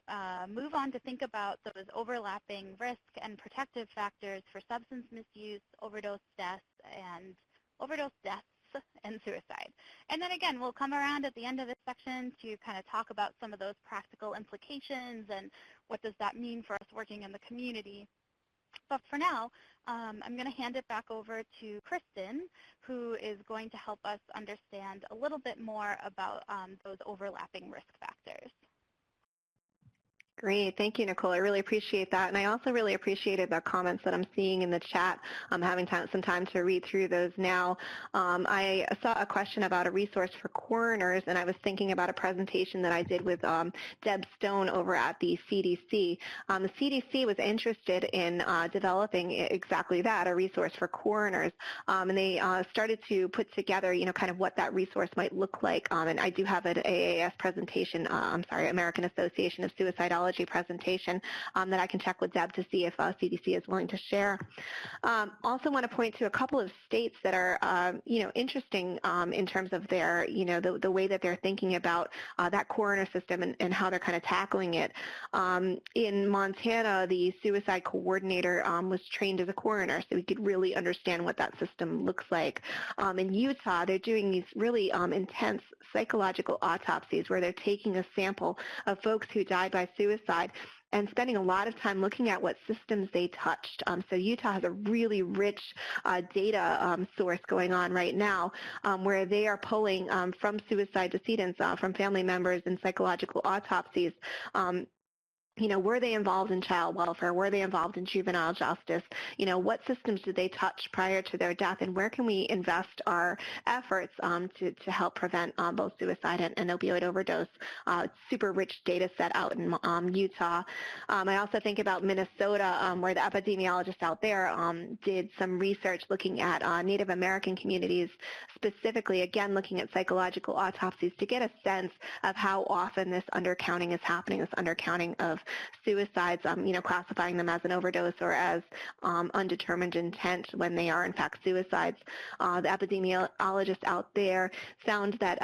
move on to think about those overlapping risk and protective factors for substance misuse, overdose deaths, and suicide. And then again, we'll come around at the end of this section to kind of talk about some of those practical implications and what does that mean for us working in the community. But for now, I'm going to hand it back over to Kristen, who is going to help us understand a little bit more about those overlapping risk factors. Great. Thank you, Nicole. I really appreciate that. And I also really appreciated the comments that I'm seeing in the chat. I'm having some time to read through those now. I saw a question about a resource for coroners, and I was thinking about a presentation that I did with Deb Stone over at the CDC. The CDC was interested in developing exactly that, a resource for coroners. And they started to put together, kind of what that resource might look like. And I do have an AAS presentation, American Association of Suicidology presentation that I can check with Deb to see if CDC is willing to share. Also want to point to a couple of states that are, interesting in terms of their, the way that they're thinking about that coroner system and how they're kind of tackling it. In Montana, the suicide coordinator was trained as a coroner, so we could really understand what that system looks like. In Utah, they're doing these really intense psychological autopsies where they're taking a sample of folks who died by suicide and spending a lot of time looking at what systems they touched. So Utah has a really rich data source going on right now where they are pulling from suicide decedents, from family members in psychological autopsies, were they involved in child welfare? Were they involved in juvenile justice? What systems did they touch prior to their death, and where can we invest our efforts to help prevent both suicide and opioid overdose? Super rich data set out in Utah. I also think about Minnesota, where the epidemiologists out there did some research looking at Native American communities, specifically, again, looking at psychological autopsies to get a sense of how often this undercounting is happening, this undercounting of suicides, classifying them as an overdose or as undetermined intent when they are in fact suicides. The epidemiologists out there found that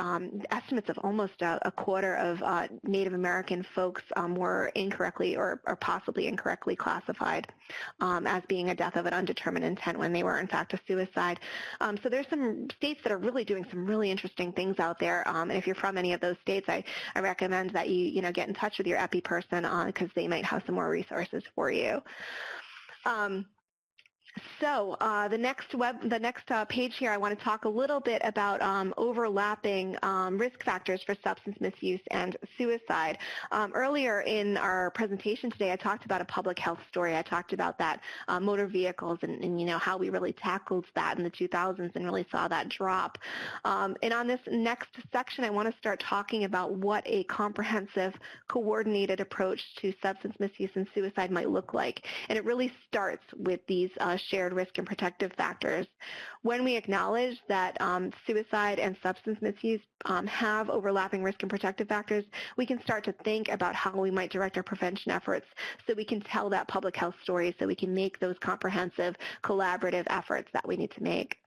estimates of almost a quarter of Native American folks were incorrectly or possibly incorrectly classified as being a death of an undetermined intent when they were in fact a suicide. So there's some states that are really doing some really interesting things out there, and if you're from any of those states, I recommend that you get in touch with your epi person because they might have some more resources for you. So the next page here, I want to talk a little bit about overlapping risk factors for substance misuse and suicide. Earlier in our presentation today, I talked about a public health story. I talked about that motor vehicles and how we really tackled that in the 2000s and really saw that drop. And on this next section, I want to start talking about what a comprehensive, coordinated approach to substance misuse and suicide might look like. And it really starts with these shared risk and protective factors. When we acknowledge that suicide and substance misuse have overlapping risk and protective factors, we can start to think about how we might direct our prevention efforts so we can tell that public health story, so we can make those comprehensive, collaborative efforts that we need to make.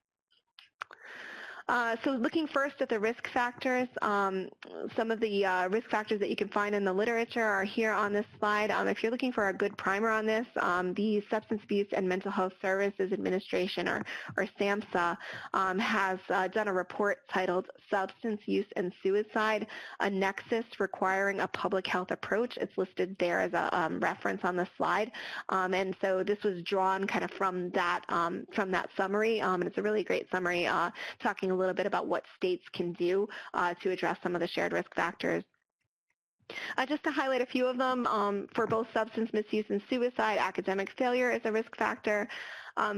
So looking first at the risk factors, some of the risk factors that you can find in the literature are here on this slide. If you're looking for a good primer on this, the Substance Abuse and Mental Health Services Administration, or SAMHSA, has done a report titled Substance Use and Suicide, a Nexus Requiring a Public Health Approach. It's listed there as a reference on the slide. And so this was drawn kind of from that summary, and it's a really great summary talking a little bit about what states can do to address some of the shared risk factors. Just to highlight a few of them, for both substance misuse and suicide, academic failure is a risk factor.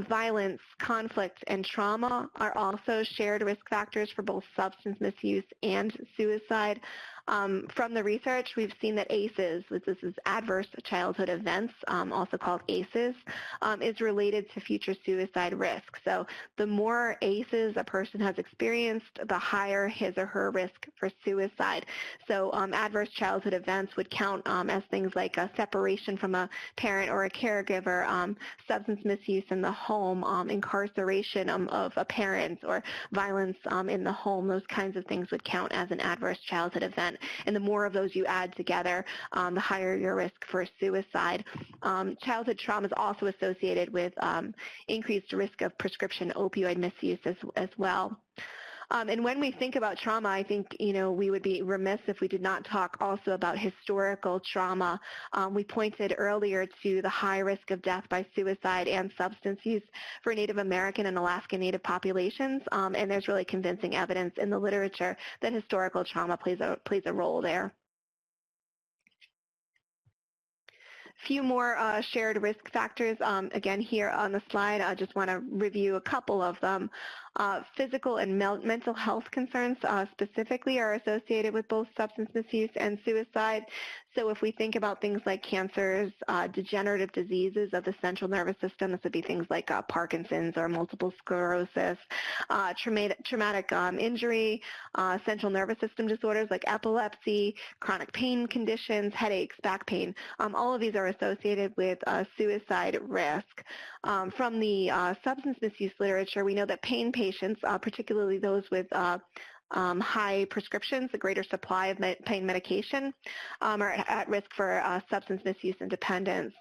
Violence, conflict, and trauma are also shared risk factors for both substance misuse and suicide. From the research, we've seen that ACEs, which this is adverse childhood events, also called ACEs, is related to future suicide risk. So the more ACEs a person has experienced, the higher his or her risk for suicide. So adverse childhood events would count as things like a separation from a parent or a caregiver, substance misuse in the home, incarceration of a parent, or violence in the home. Those kinds of things would count as an adverse childhood event. And the more of those you add together, the higher your risk for suicide. Childhood trauma is also associated with increased risk of prescription opioid misuse as well. And when we think about trauma, I think, we would be remiss if we did not talk also about historical trauma. We pointed earlier to the high risk of death by suicide and substance use for Native American and Alaska Native populations, and there's really convincing evidence in the literature that historical trauma plays a role there. few more shared risk factors. Again, here on the slide, I just want to review a couple of them. Physical and mental health concerns specifically are associated with both substance misuse and suicide. So if we think about things like cancers, degenerative diseases of the central nervous system, this would be things like Parkinson's or multiple sclerosis, traumatic injury, central nervous system disorders like epilepsy, chronic pain conditions, headaches, back pain, all of these are associated with suicide risk. From the substance misuse literature, we know that pain patients, particularly those with high prescriptions, a greater supply of pain medication, are at risk for substance misuse and dependence.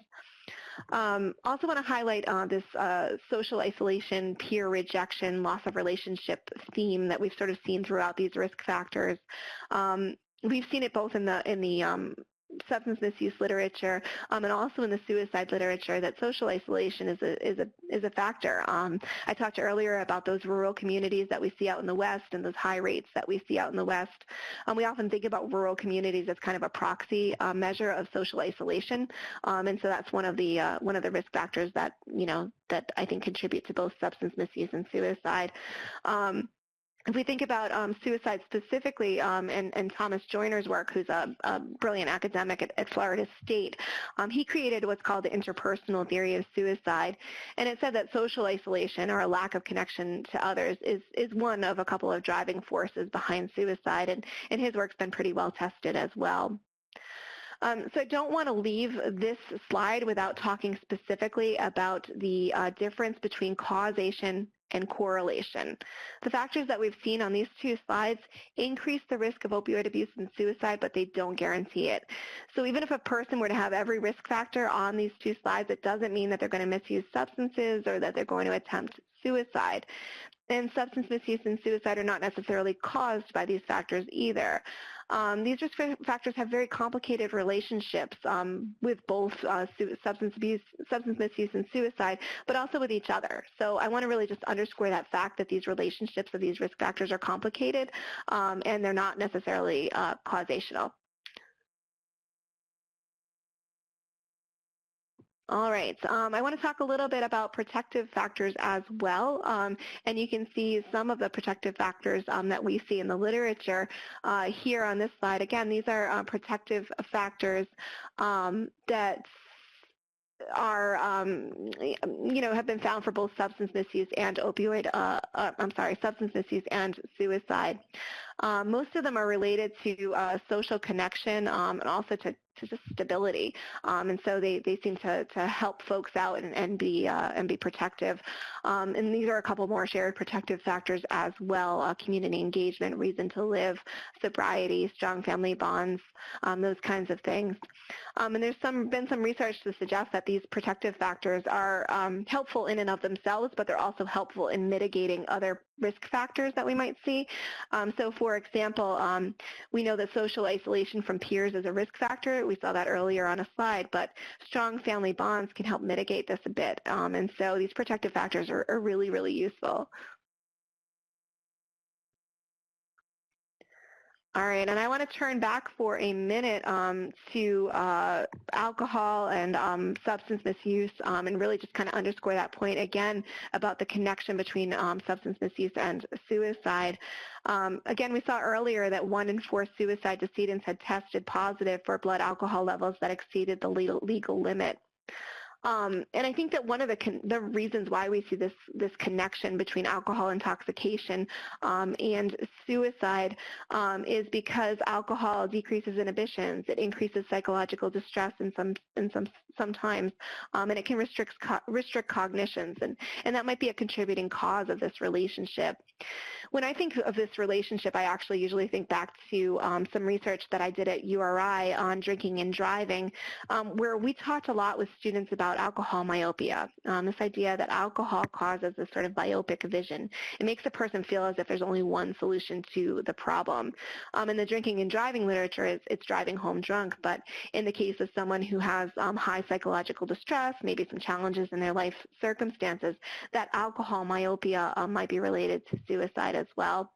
Also want to highlight this social isolation, peer rejection, loss of relationship theme that we've sort of seen throughout these risk factors. We've seen it both in the substance misuse literature and also in the suicide literature that social isolation is a factor. I talked earlier about those rural communities that we see out in the West and those high rates that we see out in the West. We often think about rural communities as kind of a proxy measure of social isolation, and so that's one of the risk factors that that I think contribute to both substance misuse and suicide. If we think about suicide specifically and Thomas Joyner's work, who's a brilliant academic at Florida State, he created what's called the interpersonal theory of suicide. And it said that social isolation or a lack of connection to others is one of a couple of driving forces behind suicide. And his work's been pretty well tested as well. So I don't want to leave this slide without talking specifically about the difference between causation and correlation. The factors that we've seen on these two slides increase the risk of opioid abuse and suicide, but they don't guarantee it. So even if a person were to have every risk factor on these two slides, it doesn't mean that they're going to misuse substances or that they're going to attempt suicide. And substance misuse and suicide are not necessarily caused by these factors either. These risk factors have very complicated relationships with both substance misuse and suicide, but also with each other. So I want to really just underscore that fact that these relationships of these risk factors are complicated and they're not necessarily causational. All right, I want to talk a little bit about protective factors as well, and you can see some of the protective factors that we see in the literature here on this slide. Again, these are protective factors that are, have been found for both substance misuse and substance misuse and suicide. Most of them are related to social connection and also to just stability, and so they seem to help folks out and be protective. And these are a couple more shared protective factors as well: community engagement, reason to live, sobriety, strong family bonds, those kinds of things. And there's been some research to suggest that these protective factors are helpful in and of themselves, but they're also helpful in mitigating other risk factors that we might see. So for example, we know that social isolation from peers is a risk factor. We saw that earlier on a slide, but strong family bonds can help mitigate this a bit. And so these protective factors are really, really useful. All right, and I want to turn back for a minute to alcohol and substance misuse and really just kind of underscore that point again about the connection between substance misuse and suicide. Again, we saw earlier that 1 in 4 suicide decedents had tested positive for blood alcohol levels that exceeded the legal limit. And I think that one of the reasons why we see this connection between alcohol intoxication and suicide is because alcohol decreases inhibitions. It increases psychological distress sometimes, and it can restrict cognitions, and that might be a contributing cause of this relationship. When I think of this relationship, I actually usually think back to some research that I did at URI on drinking and driving, where we talked a lot with students about alcohol myopia, this idea that alcohol causes this sort of myopic vision. It makes a person feel as if there's only one solution to the problem. In the drinking and driving literature, it's driving home drunk, but in the case of someone who has high psychological distress, maybe some challenges in their life circumstances, that alcohol myopia might be related to suicide as well.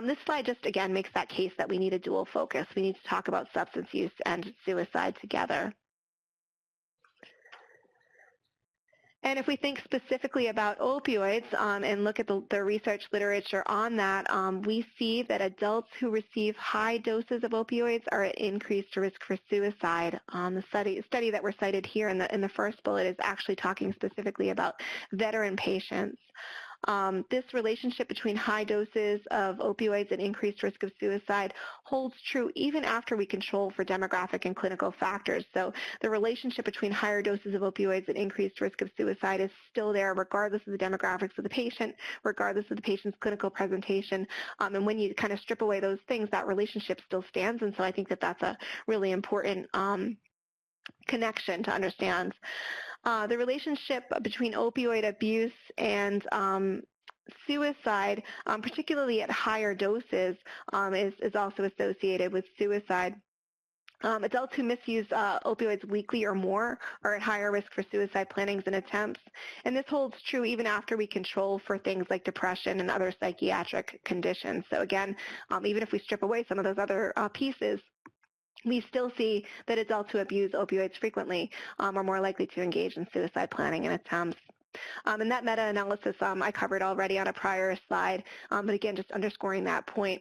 This slide just, again, makes that case that we need a dual focus. We need to talk about substance use and suicide together. And if we think specifically about opioids and look at the research literature on that, we see that adults who receive high doses of opioids are at increased risk for suicide. The study that we're cited here in the first bullet is actually talking specifically about veteran patients. This relationship between high doses of opioids and increased risk of suicide holds true even after we control for demographic and clinical factors. So the relationship between higher doses of opioids and increased risk of suicide is still there regardless of the demographics of the patient, regardless of the patient's clinical presentation. And when you kind of strip away those things, that relationship still stands. And so I think that that's a really important connection to understand. The relationship between opioid abuse and suicide, particularly at higher doses, is also associated with suicide. Adults who misuse opioids weekly or more are at higher risk for suicide plannings and attempts. And this holds true even after we control for things like depression and other psychiatric conditions. So again, even if we strip away some of those other pieces, we still see that adults who abuse opioids frequently are more likely to engage in suicide planning and attempts. And that meta-analysis I covered already on a prior slide, but again, just underscoring that point.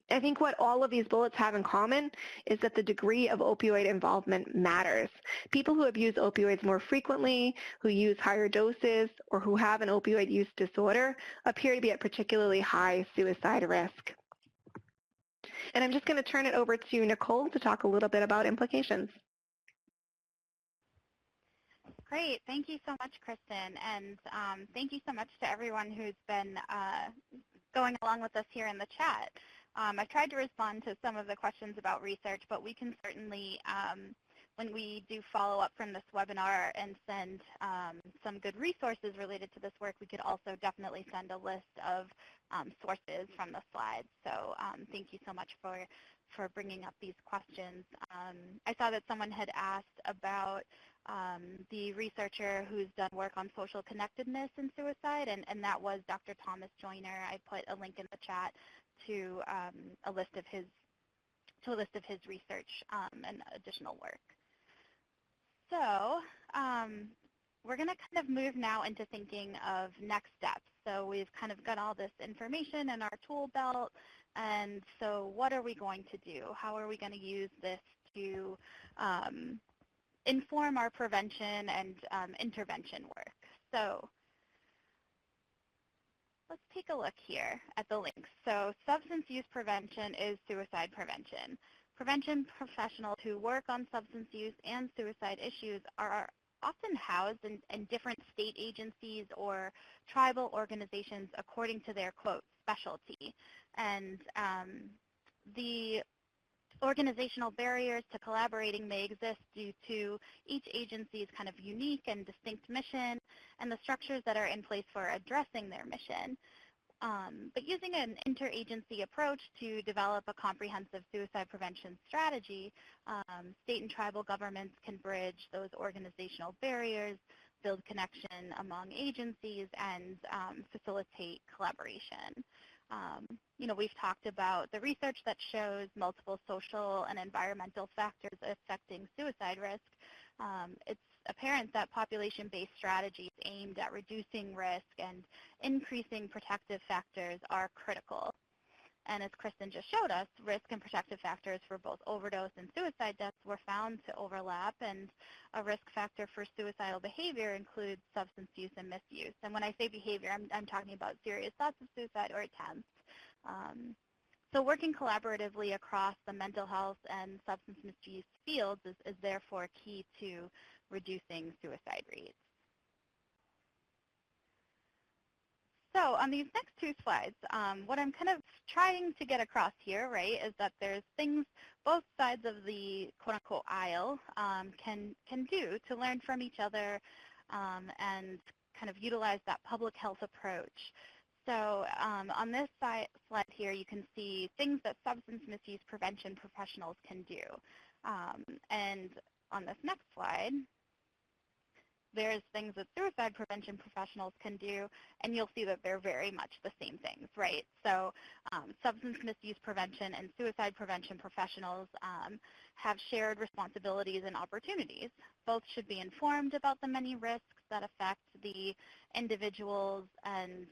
I think what all of these bullets have in common is that the degree of opioid involvement matters. People who abuse opioids more frequently, who use higher doses, or who have an opioid use disorder appear to be at particularly high suicide risk. And I'm just going to turn it over to Nicole to talk a little bit about implications. Great. Thank you so much, Kristen. And thank you so much to everyone who's been going along with us here in the chat. I've tried to respond to some of the questions about research, but we can certainly, when we do follow up from this webinar and send some good resources related to this work, we could also definitely send a list of sources from the slides. So thank you so much for bringing up these questions. I saw that someone had asked about the researcher who's done work on social connectedness in suicide, and that was Dr. Thomas Joyner. I put a link in the chat to a list of his research and additional work. So we're going to kind of move now into thinking of next steps. So we've kind of got all this information in our tool belt, and so what are we going to do? How are we going to use this to inform our prevention and intervention work? So let's take a look here at the links. So substance use prevention is suicide prevention. Prevention professionals who work on substance use and suicide issues are often housed in different state agencies or tribal organizations according to their, quote, specialty. And the organizational barriers to collaborating may exist due to each agency's kind of unique and distinct mission and the structures that are in place for addressing their mission. But using an interagency approach to develop a comprehensive suicide prevention strategy, state and tribal governments can bridge those organizational barriers, build connection among agencies, and facilitate collaboration. We've talked about the research that shows multiple social and environmental factors affecting suicide risk. It's apparent that population-based strategies aimed at reducing risk and increasing protective factors are critical. And as Kristen just showed us, risk and protective factors for both overdose and suicide deaths were found to overlap, and a risk factor for suicidal behavior includes substance use and misuse. And when I say behavior, I'm talking about serious thoughts of suicide or attempts. So working collaboratively across the mental health and substance misuse fields is therefore key to reducing suicide rates. So on these next two slides, what I'm kind of trying to get across here, right, is that there's things both sides of the quote-unquote aisle can do to learn from each other and kind of utilize that public health approach. So on this slide here, you can see things that substance misuse prevention professionals can do. And on this next slide, there's things that suicide prevention professionals can do, and you'll see that they're very much the same things, right? So substance misuse prevention and suicide prevention professionals have shared responsibilities and opportunities. Both should be informed about the many risks that affect the individuals and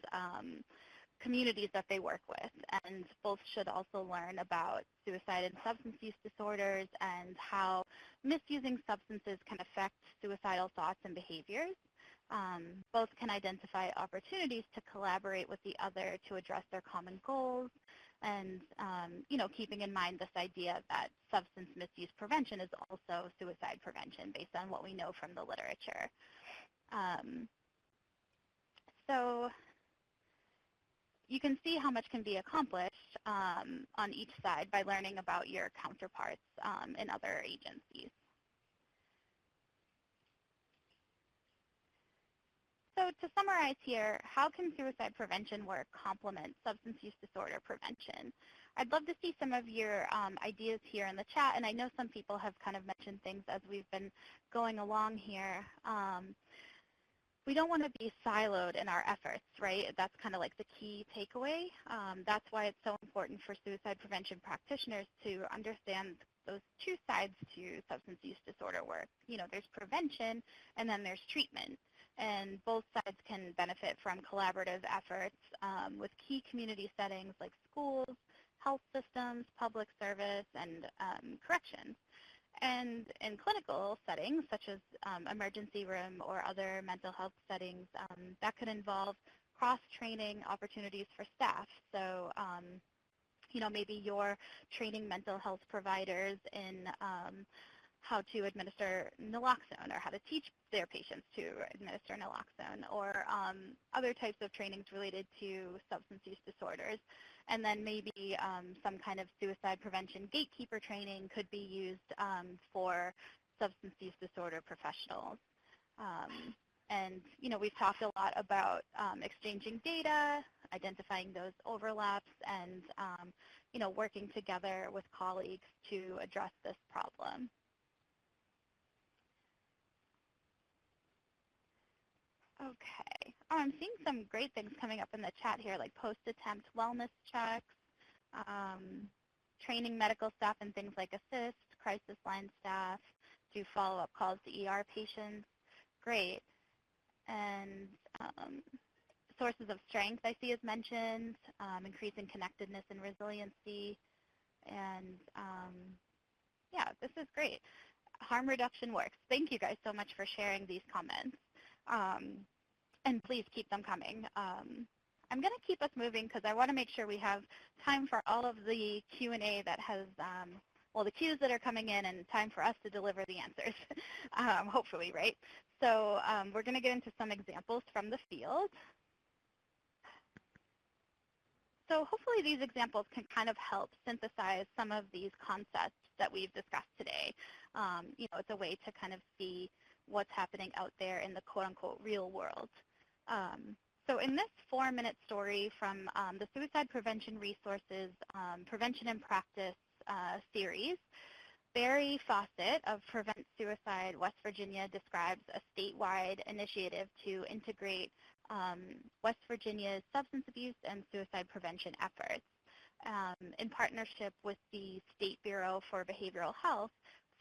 communities that they work with, and both should also learn about suicide and substance use disorders and how misusing substances can affect suicidal thoughts and behaviors. Both can identify opportunities to collaborate with the other to address their common goals, and keeping in mind this idea that substance misuse prevention is also suicide prevention based on what we know from the literature. So you can see how much can be accomplished on each side by learning about your counterparts in other agencies. So to summarize here, how can suicide prevention work complement substance use disorder prevention? I'd love to see some of your ideas here in the chat, and I know some people have kind of mentioned things as we've been going along here. We don't want to be siloed in our efforts, right? That's kind of like the key takeaway. That's why it's so important for suicide prevention practitioners to understand those two sides to substance use disorder work. There's prevention and then there's treatment. And both sides can benefit from collaborative efforts with key community settings like schools, health systems, public service, and corrections. And in clinical settings, such as emergency room or other mental health settings, that could involve cross-training opportunities for staff. So, maybe you're training mental health providers in how to administer naloxone or how to teach their patients to administer naloxone, or other types of trainings related to substance use disorders. And then maybe some kind of suicide prevention gatekeeper training could be used for substance use disorder professionals. And we've talked a lot about exchanging data, identifying those overlaps, and working together with colleagues to address this problem. Okay. Oh, I'm seeing some great things coming up in the chat here, like post-attempt wellness checks, training medical staff in things like assist, crisis line staff, do follow-up calls to ER patients. Great. And sources of strength I see is mentioned, increasing connectedness and resiliency. And yeah, this is great. Harm reduction works. Thank you guys so much for sharing these comments. And please keep them coming. I'm going to keep us moving because I want to make sure we have time for all of the Q&A that has, the cues that are coming in, and time for us to deliver the answers, hopefully, right? So we're going to get into some examples from the field. So hopefully these examples can kind of help synthesize some of these concepts that we've discussed today. It's a way to kind of see what's happening out there in the quote-unquote real world. So in this 4-minute story from the Suicide Prevention Resources Prevention and Practice series, Barry Fawcett of Prevent Suicide West Virginia describes a statewide initiative to integrate West Virginia's substance abuse and suicide prevention efforts. In partnership with the State Bureau for Behavioral Health,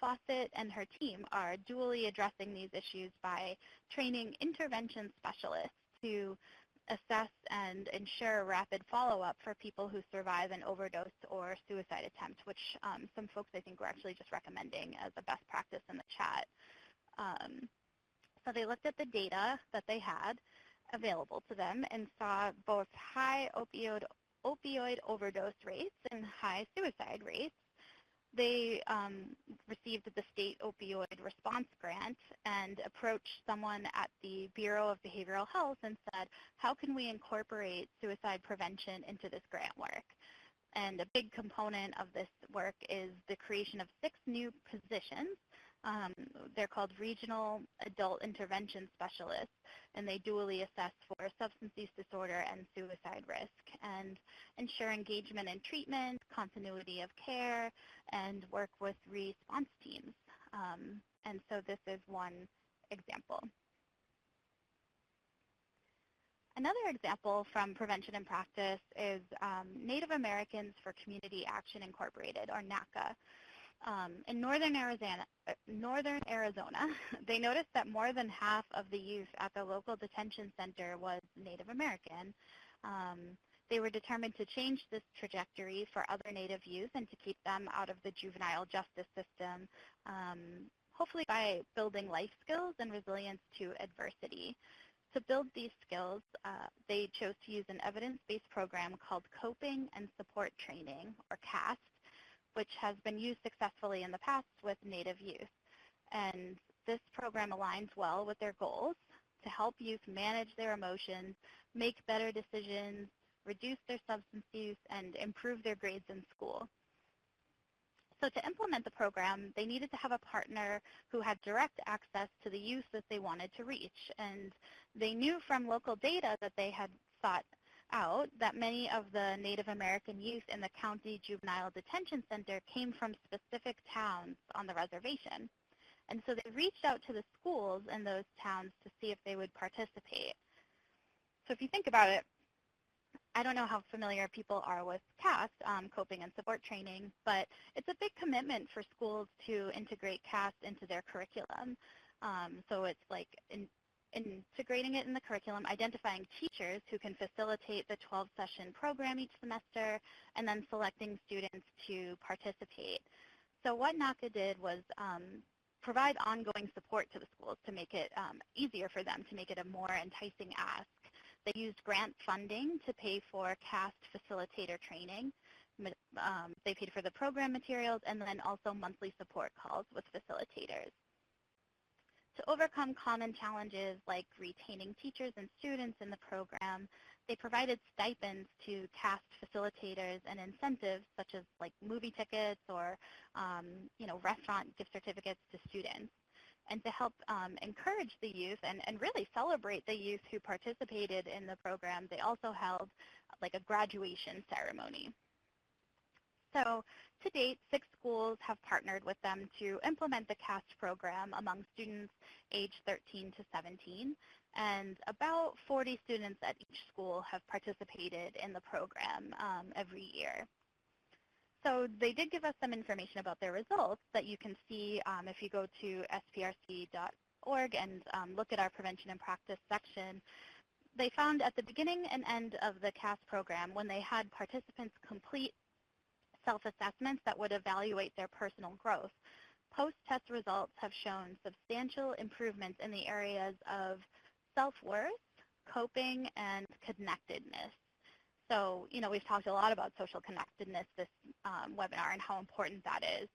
Fawcett and her team are dually addressing these issues by training intervention specialists to assess and ensure rapid follow-up for people who survive an overdose or suicide attempt, which some folks I think were actually just recommending as a best practice in the chat. So they looked at the data that they had available to them and saw both high opioid overdose rates and high suicide rates. They received the state opioid response grant and approached someone at the Bureau of Behavioral Health and said, how can we incorporate suicide prevention into this grant work? And a big component of this work is the creation of 6 new positions. They're called Regional Adult Intervention Specialists, and they dually assess for substance use disorder and suicide risk and ensure engagement in treatment, continuity of care, and work with response teams. And so this is one example. Another example from prevention and practice is Native Americans for Community Action Incorporated, or NACA. In northern Arizona, they noticed that more than half of the youth at the local detention center was Native American. They were determined to change this trajectory for other Native youth and to keep them out of the juvenile justice system, hopefully by building life skills and resilience to adversity. To build these skills, they chose to use an evidence-based program called Coping and Support Training, or CAST, which has been used successfully in the past with Native youth. And this program aligns well with their goals to help youth manage their emotions, make better decisions, reduce their substance use, and improve their grades in school. So to implement the program, they needed to have a partner who had direct access to the youth that they wanted to reach. And they knew from local data that they had sought out that many of the Native American youth in the county juvenile detention center came from specific towns on the reservation. And so they reached out to the schools in those towns to see if they would participate. So if you think about it, I don't know how familiar people are with CAST, coping and support training, but it's a big commitment for schools to integrate CAST into their curriculum. So it's like integrating it in the curriculum, identifying teachers who can facilitate the 12-session program each semester, and then selecting students to participate. So what NACA did was provide ongoing support to the schools to make it easier for them, to make it a more enticing ask. They used grant funding to pay for CAST facilitator training. They paid for the program materials and then also monthly support calls with facilitators. To overcome common challenges like retaining teachers and students in the program, they provided stipends to CAST facilitators and incentives such as like movie tickets or restaurant gift certificates to students. And to help encourage the youth and really celebrate the youth who participated in the program, they also held like a graduation ceremony. So to date, 6 schools have partnered with them to implement the CAST program among students aged 13 to 17, and about 40 students at each school have participated in the program every year. So they did give us some information about their results that you can see if you go to sprc.org and look at our prevention and practice section. They found at the beginning and end of the CAST program, when they had participants complete self-assessments that would evaluate their personal growth, post-test results have shown substantial improvements in the areas of self-worth, coping, and connectedness. So, we've talked a lot about social connectedness this webinar and how important that is.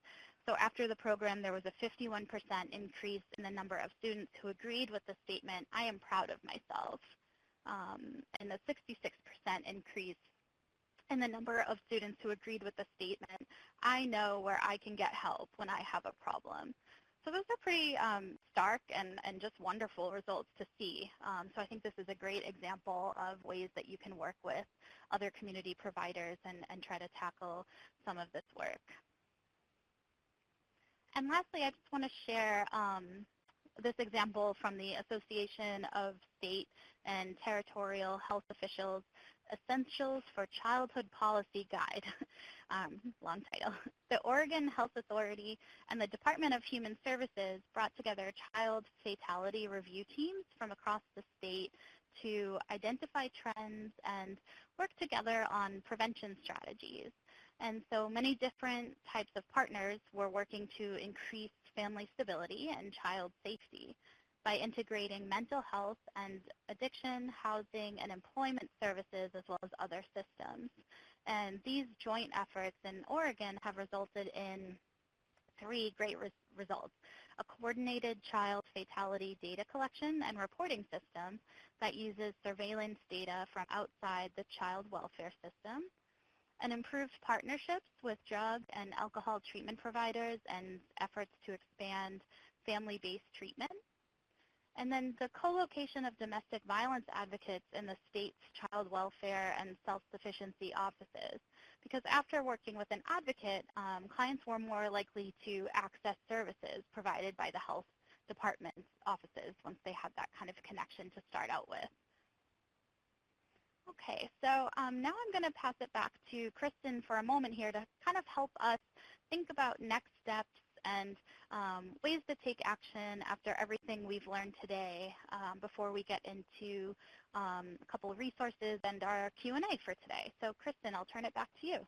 So after the program, there was a 51% increase in the number of students who agreed with the statement, "I am proud of myself," and a 66% increase in the number of students who agreed with the statement, "I know where I can get help when I have a problem." So those are pretty stark and just wonderful results to see. So I think this is a great example of ways that you can work with other community providers and try to tackle some of this work. And lastly, I just want to share this example from the Association of State and Territorial Health Officials, Essentials for Childhood Policy Guide, long title. The Oregon Health Authority and the Department of Human Services brought together child fatality review teams from across the state to identify trends and work together on prevention strategies. And so many different types of partners were working to increase family stability and child safety by integrating mental health and addiction, housing, and employment services, as well as other systems. And these joint efforts in Oregon have resulted in 3 great results: a coordinated child fatality data collection and reporting system that uses surveillance data from outside the child welfare system, and improved partnerships with drug and alcohol treatment providers and efforts to expand family-based treatment. And then the co-location of domestic violence advocates in the state's child welfare and self-sufficiency offices. Because after working with an advocate, clients were more likely to access services provided by the health department's offices once they had that kind of connection to start out with. Okay, so now I'm going to pass it back to Kristen for a moment here to kind of help us think about next steps and ways to take action after everything we've learned today before we get into a couple of resources and our Q&A for today. So Kristen, I'll turn it back to you.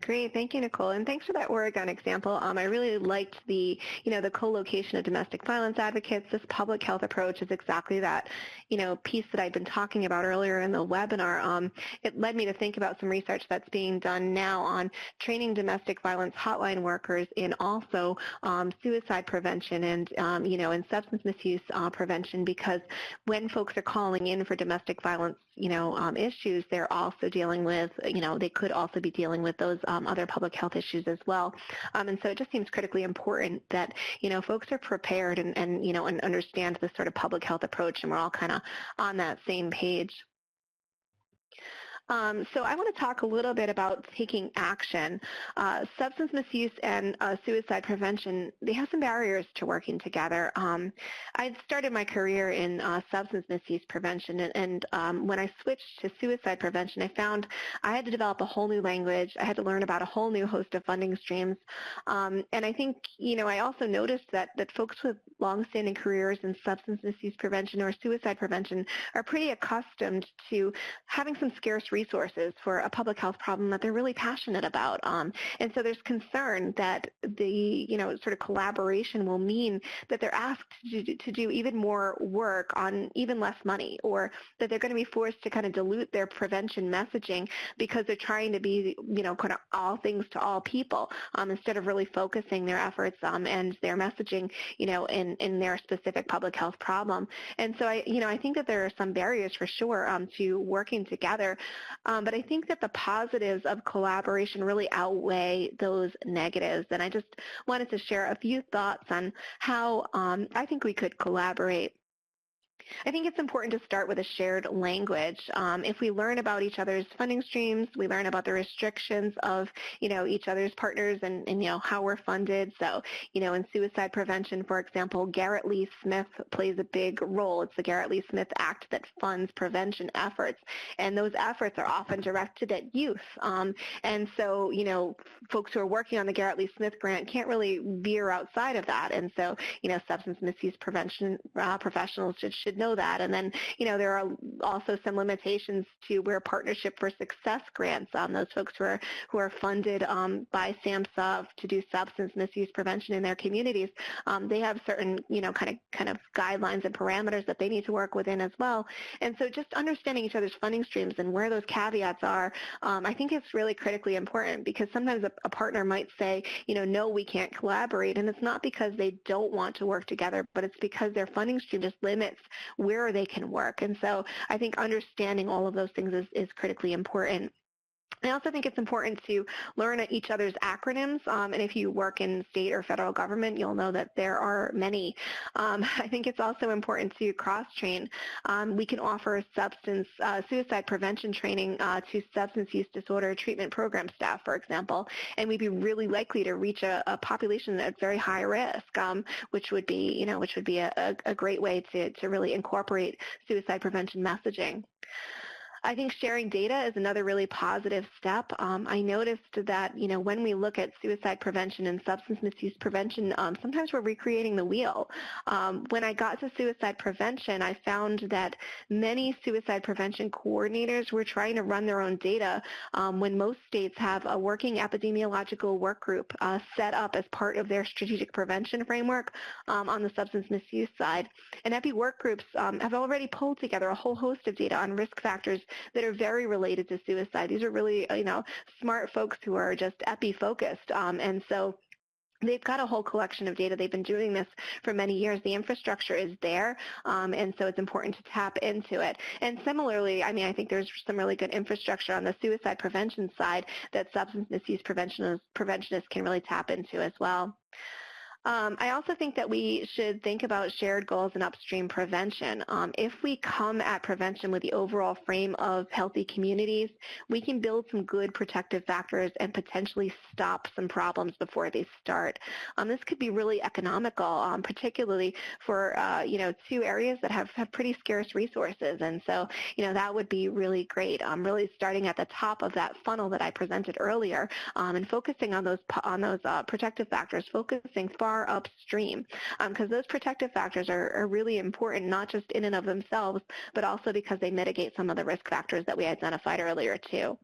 Great, thank you, Nicole, and thanks for that Oregon example. I really liked the co-location of domestic violence advocates. This public health approach is exactly that, piece that I've been talking about earlier in the webinar. It led me to think about some research that's being done now on training domestic violence hotline workers in also suicide prevention and, and substance misuse prevention, because when folks are calling in for domestic violence, issues, they're also dealing with, they could also be dealing with those other public health issues as well. And so it just seems critically important that, folks are prepared and understand this sort of public health approach, and we're all kind of on that same page. So I want to talk a little bit about taking action. Substance misuse and suicide prevention, they have some barriers to working together. I started my career in substance misuse prevention, and when I switched to suicide prevention, I found I had to develop a whole new language. I had to learn about a whole new host of funding streams. And I think, I also noticed that folks with longstanding careers in substance misuse prevention or suicide prevention are pretty accustomed to having some scarce resources for a public health problem that they're really passionate about. And so there's concern that the, sort of collaboration will mean that they're asked to do even more work on even less money, or that they're going to be forced to kind of dilute their prevention messaging because they're trying to be, kind of all things to all people, instead of really focusing their efforts and their messaging, in their specific public health problem. And so I think that there are some barriers for sure to working together. But I think that the positives of collaboration really outweigh those negatives. And I just wanted to share a few thoughts on how I think we could collaborate. I think it's important to start with a shared language. If we learn about each other's funding streams, we learn about the restrictions of, each other's partners and how we're funded. So, in suicide prevention, for example, Garrett Lee Smith plays a big role. It's the Garrett Lee Smith Act that funds prevention efforts. And those efforts are often directed at youth. And so, folks who are working on the Garrett Lee Smith grant can't really veer outside of that. And so, substance misuse prevention professionals should know that. And then, there are also some limitations to where Partnership for Success grants, those folks who are funded by SAMHSA to do substance misuse prevention in their communities, they have certain, kind of guidelines and parameters that they need to work within as well. And so just understanding each other's funding streams and where those caveats are, I think it's really critically important, because sometimes a partner might say, no, we can't collaborate. And it's not because they don't want to work together, but it's because their funding stream just limits where they can work. And so I think understanding all of those things is critically important. I also think it's important to learn each other's acronyms, and if you work in state or federal government, you'll know that there are many. I think it's also important to cross-train. We can offer suicide prevention training to substance use disorder treatment program staff, for example, and we'd be really likely to reach a population that's very high risk, which would be, a great way to really incorporate suicide prevention messaging. I think sharing data is another really positive step. I noticed that, when we look at suicide prevention and substance misuse prevention, sometimes we're recreating the wheel. When I got to suicide prevention, I found that many suicide prevention coordinators were trying to run their own data when most states have a working epidemiological work group set up as part of their strategic prevention framework on the substance misuse side. And epi work groups have already pulled together a whole host of data on risk factors that are very related to suicide. These are really, smart folks who are just epi-focused. And so they've got a whole collection of data. They've been doing this for many years. The infrastructure is there, and so it's important to tap into it. And similarly, I think there's some really good infrastructure on the suicide prevention side that substance misuse preventionists can really tap into as well. I also think that we should think about shared goals and upstream prevention. If we come at prevention with the overall frame of healthy communities, we can build some good protective factors and potentially stop some problems before they start. This could be really economical, particularly for two areas that have pretty scarce resources, and so that would be really great. Really starting at the top of that funnel that I presented earlier, and focusing on those protective factors, focusing far upstream, because those protective factors are really important, not just in and of themselves, but also because they mitigate some of the risk factors that we identified earlier too.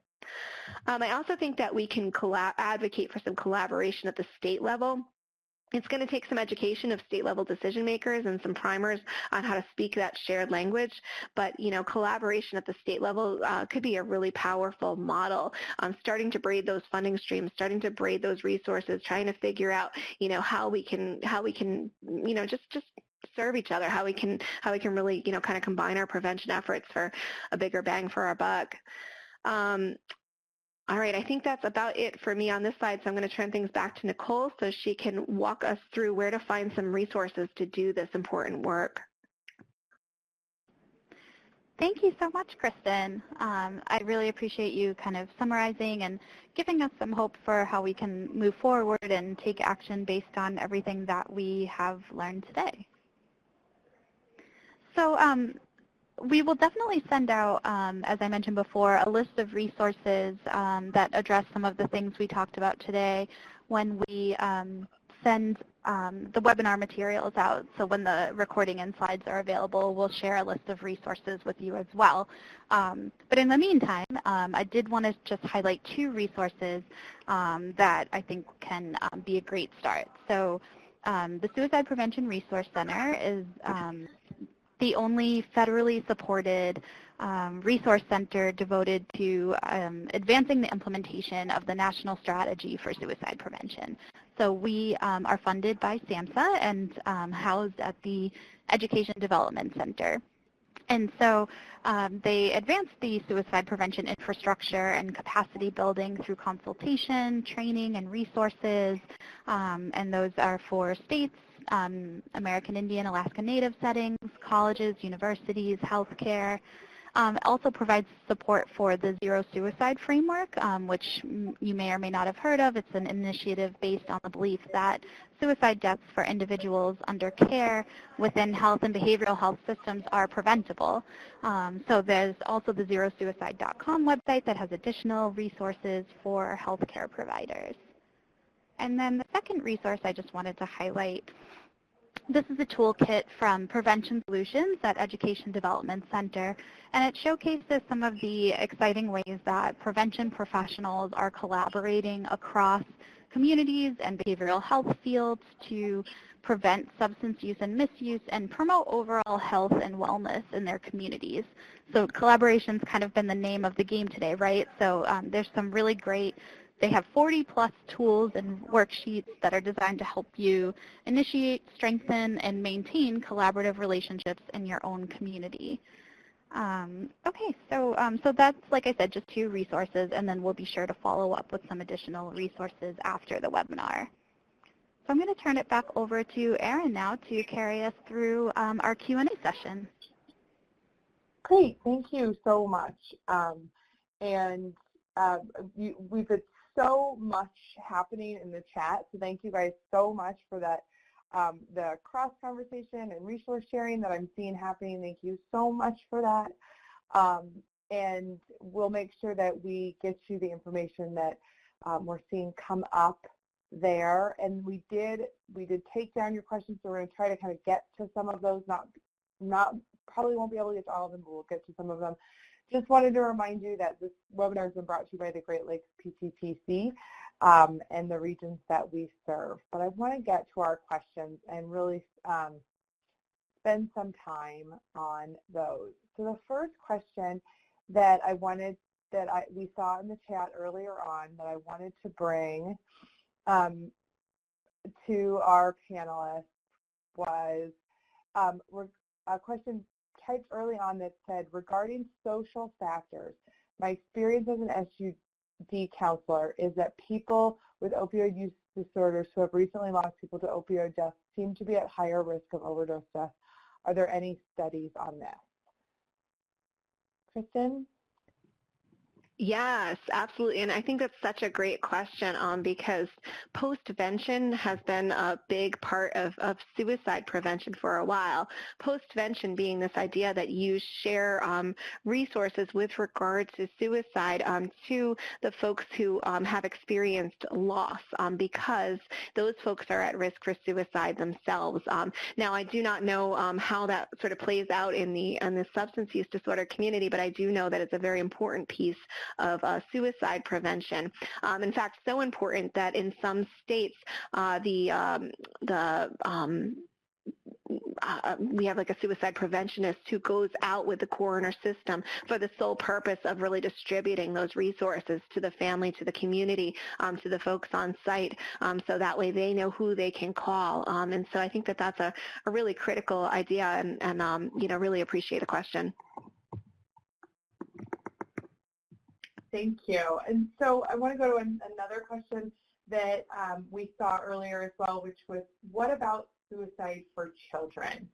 I also think that we can advocate for some collaboration at the state level. It's going to take some education of state-level decision makers and some primers on how to speak that shared language, but collaboration at the state level could be a really powerful model. Starting to braid those funding streams, starting to braid those resources, trying to figure out how we can just serve each other, how we can really kind of combine our prevention efforts for a bigger bang for our buck. All right, I think that's about it for me on this slide, so I'm going to turn things back to Nicole so she can walk us through where to find some resources to do this important work. Thank you so much, Kristen. I really appreciate you kind of summarizing and giving us some hope for how we can move forward and take action based on everything that we have learned today. So we will definitely send out, as I mentioned before, a list of resources that address some of the things we talked about today when we send the webinar materials out. So when the recording and slides are available, we'll share a list of resources with you as well. But in the meantime, I did want to just highlight two resources that I think can be a great start. So the Suicide Prevention Resource Center is the only federally supported resource center devoted to advancing the implementation of the National Strategy for Suicide Prevention. So we are funded by SAMHSA and housed at the Education Development Center. And so they advance the suicide prevention infrastructure and capacity building through consultation, training, and resources, and those are for states, American Indian, Alaska Native settings, colleges, universities, healthcare. It also provides support for the Zero Suicide Framework, which you may or may not have heard of. It's an initiative based on the belief that suicide deaths for individuals under care within health and behavioral health systems are preventable. So there's also the zerosuicide.com website that has additional resources for healthcare providers. And then the second resource I just wanted to highlight, this is a toolkit from Prevention Solutions at Education Development Center, and it showcases some of the exciting ways that prevention professionals are collaborating across communities and behavioral health fields to prevent substance use and misuse and promote overall health and wellness in their communities. So collaboration's kind of been the name of the game today, right? So there's some really great, they have 40-plus tools and worksheets that are designed to help you initiate, strengthen, and maintain collaborative relationships in your own community. Okay, so that's, like I said, just two resources, and then we'll be sure to follow up with some additional resources after the webinar. So I'm going to turn it back over to Erin now to carry us through our Q&A session. Great, thank you so much. We've had so much happening in the chat, so thank you guys so much for that, the cross conversation and resource sharing that I'm seeing happening. Thank you so much for that. And we'll make sure that we get you the information that we're seeing come up there. And we did take down your questions, so we're going to try to kind of get to some of those. Probably won't be able to get to all of them, but we'll get to some of them. Just wanted to remind you that this webinar has been brought to you by the Great Lakes PTTC and the regions that we serve. But I want to get to our questions and really spend some time on those. So the first question that we saw in the chat earlier on that I wanted to bring to our panelists was a question typed early on that said, regarding social factors, my experience as an SUD counselor is that people with opioid use disorders who have recently lost people to opioid deaths seem to be at higher risk of overdose death. Are there any studies on this? Kristen? Yes, absolutely. And I think that's such a great question because postvention has been a big part of suicide prevention for a while. Postvention being this idea that you share resources with regard to suicide to the folks who have experienced loss because those folks are at risk for suicide themselves. Now, I do not know how that sort of plays out in the substance use disorder community, but I do know that it's a very important piece of suicide prevention. In fact, so important that in some states, we have like a suicide preventionist who goes out with the coroner system for the sole purpose of really distributing those resources to the family, to the community, to the folks on site, so that way they know who they can call. And so I think that that's a really critical idea, and really appreciate the question. Thank you. And so I want to go to another question that we saw earlier as well, which was, what about suicide for children?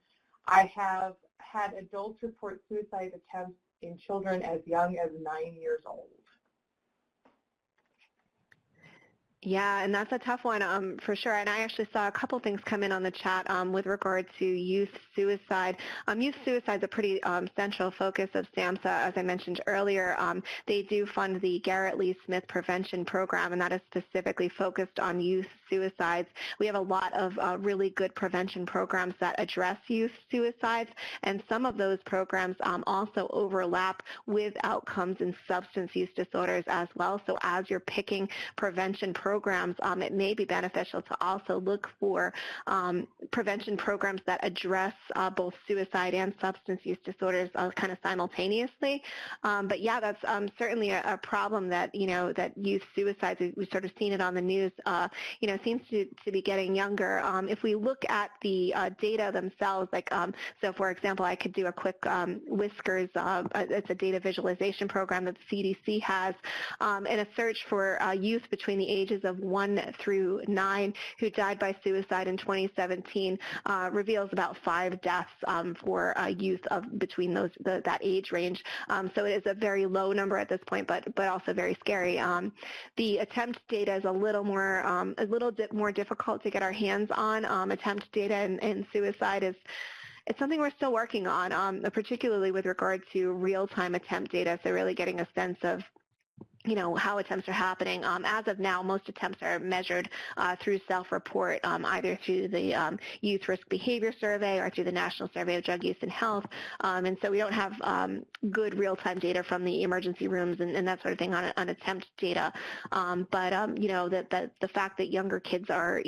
I have had adults report suicide attempts in children as young as 9 years old. Yeah, and that's a tough one for sure. And I actually saw a couple things come in on the chat with regard to youth suicide. Youth suicide is a pretty central focus of SAMHSA. As I mentioned earlier, they do fund the Garrett Lee Smith Prevention Program, and that is specifically focused on youth suicides. We have a lot of really good prevention programs that address youth suicides, and some of those programs also overlap with outcomes in substance use disorders as well. So as you're picking prevention programs, it may be beneficial to also look for prevention programs that address both suicide and substance use disorders kind of simultaneously. But yeah, that's certainly a problem that, that youth suicides, we've sort of seen it on the news, seems to be getting younger. If we look at the data themselves, like, so for example, I could do a quick Whiskers, it's a data visualization program that the CDC has, and a search for youth between the ages of 1 through 9 who died by suicide in 2017 reveals about 5 deaths for youth between that age range. So it is a very low number at this point, but also very scary. The attempt data is a little bit more difficult to get our hands on. Attempt data in suicide it's something we're still working on, particularly with regard to real-time attempt data, so really getting a sense of how attempts are happening. As of now, most attempts are measured through self-report, either through the Youth Risk Behavior Survey or through the National Survey of Drug Use and Health. And so we don't have good real-time data from the emergency rooms and that sort of thing on attempt data. But the fact that younger kids are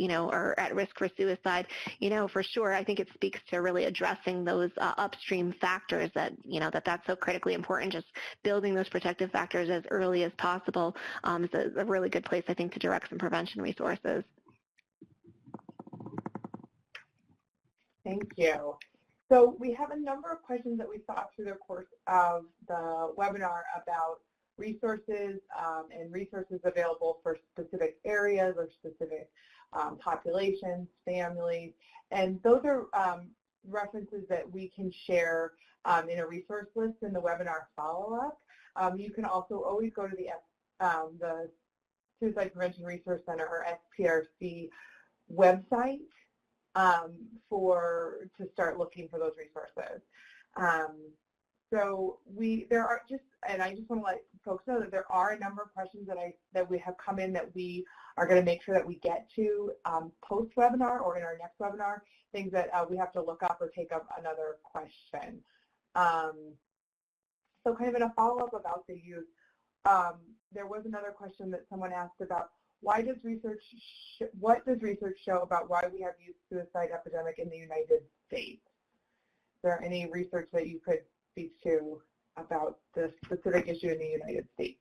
at risk for suicide, for sure, I think it speaks to really addressing those upstream factors that's so critically important. Just building those protective factors as early as possible is a really good place, I think, to direct some prevention resources. Thank you. So we have a number of questions that we saw through the course of the webinar about resources and resources available for specific areas or specific populations, families, and those are references that we can share in a resource list in the webinar follow-up. You can also always go to the Suicide Prevention Resource Center or SPRC website to start looking for those resources. So I just want to let folks know that there are a number of questions that we have come in that we are going to make sure that we get to post-webinar or in our next webinar, things that we have to look up or take up another question. So kind of in a follow-up about the youth, there was another question that someone asked about what does research show about why we have youth suicide epidemic in the United States? Is there any research that you could speak to about the specific issue in the United States?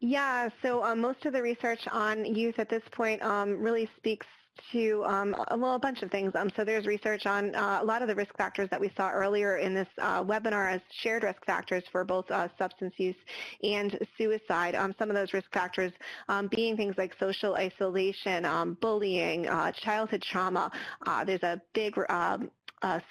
Yeah, so most of the research on youth at this point really speaks to, well, a bunch of things. So there's research on a lot of the risk factors that we saw earlier in this webinar as shared risk factors for both substance use and suicide. Some of those risk factors being things like social isolation, bullying, childhood trauma. There's a big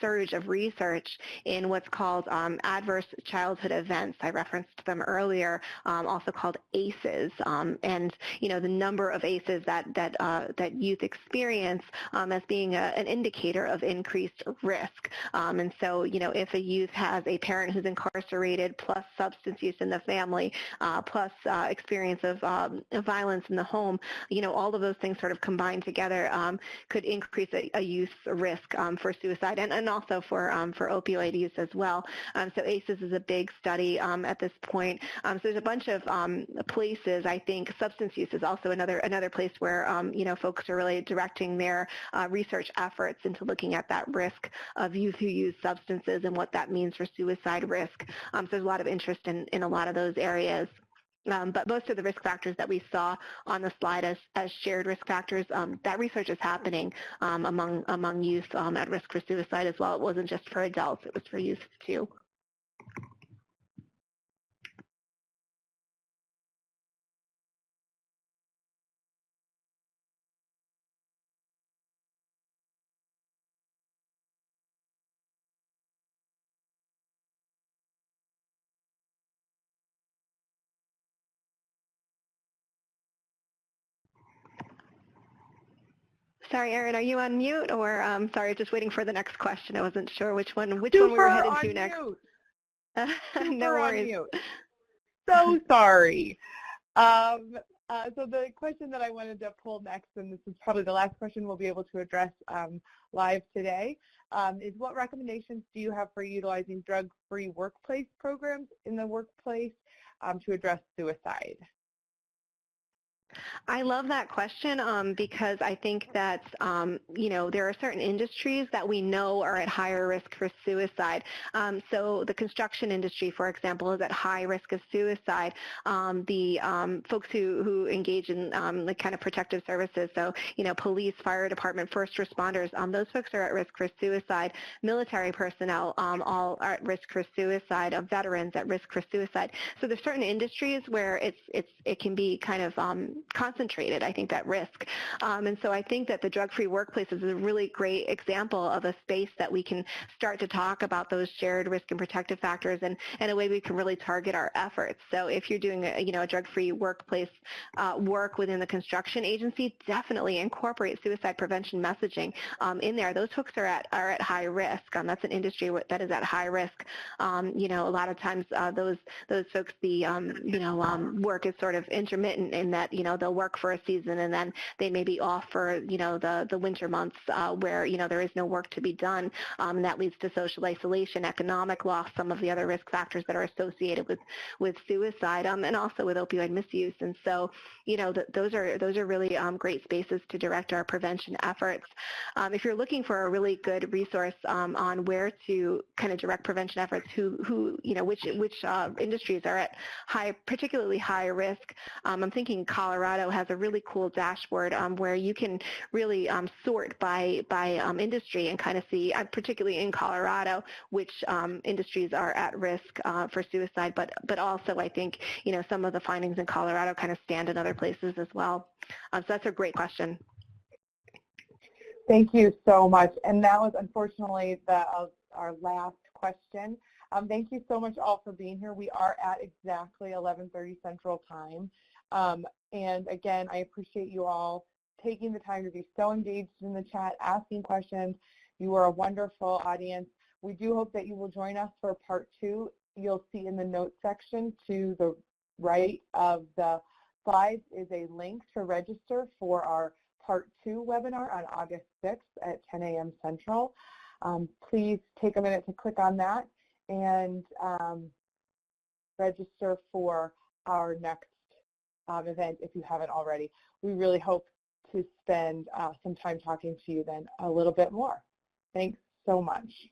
surge of research in what's called adverse childhood events. I referenced them earlier, also called ACEs, and the number of ACEs that youth experience as being an indicator of increased risk. And so, if a youth has a parent who's incarcerated, plus substance use in the family, plus experience of violence in the home, all of those things sort of combined together could increase a youth's risk for suicide and also for opioid use as well. So ACEs is a big study at this point. So there's a bunch of places. I think substance use is also another place where folks are really directing their research efforts into looking at that risk of youth who use substances and what that means for suicide risk. So there's a lot of interest in a lot of those areas. But most of the risk factors that we saw on the slide as shared risk factors, that research is happening among youth at risk for suicide as well. It wasn't just for adults, it was for youth too. Sorry, Erin, are you on mute? Or sorry, just waiting for the next question. I wasn't sure which one we were headed to next. No worries. On mute. So sorry. So the question that I wanted to pull next, and this is probably the last question we'll be able to address live today, is what recommendations do you have for utilizing drug-free workplace programs in the workplace to address suicide? I love that question because I think that, there are certain industries that we know are at higher risk for suicide. So the construction industry, for example, is at high risk of suicide. The folks who engage in the kind of protective services, so, police, fire department, first responders, those folks are at risk for suicide. Military personnel all are at risk for suicide. Veterans at risk for suicide. So there's certain industries where it can be kind of concentrated, I think, that risk. And so I think that the drug-free workplace is a really great example of a space that we can start to talk about those shared risk and protective factors and a way we can really target our efforts. So if you're doing a drug-free workplace work within the construction agency, definitely incorporate suicide prevention messaging in there. Those folks are at high risk. That's an industry that is at high risk. A lot of times those folks, the work is sort of intermittent in that they'll work for a season and then they may be off for the winter months where there is no work to be done. And that leads to social isolation, economic loss, some of the other risk factors that are associated with suicide, and also with opioid misuse. And so those are really great spaces to direct our prevention efforts. If you're looking for a really good resource on where to kind of direct prevention efforts, which industries are at particularly high risk, I'm thinking Colorado has a really cool dashboard where you can really sort by industry and kind of see, particularly in Colorado, which industries are at risk for suicide. But also, I think some of the findings in Colorado kind of stand in other places as well. So that's a great question. Thank you so much. And that was unfortunately our last question. Thank you so much all for being here. We are at exactly 11:30 Central Time. And again, I appreciate you all taking the time to be so engaged in the chat, asking questions. You are a wonderful audience. We do hope that you will join us for part 2. You'll see in the notes section to the right of the slides is a link to register for our part 2 webinar on August 6th at 10 a.m. Central. Please take a minute to click on that and register for our next event if you haven't already. We really hope to spend some time talking to you then a little bit more. Thanks so much.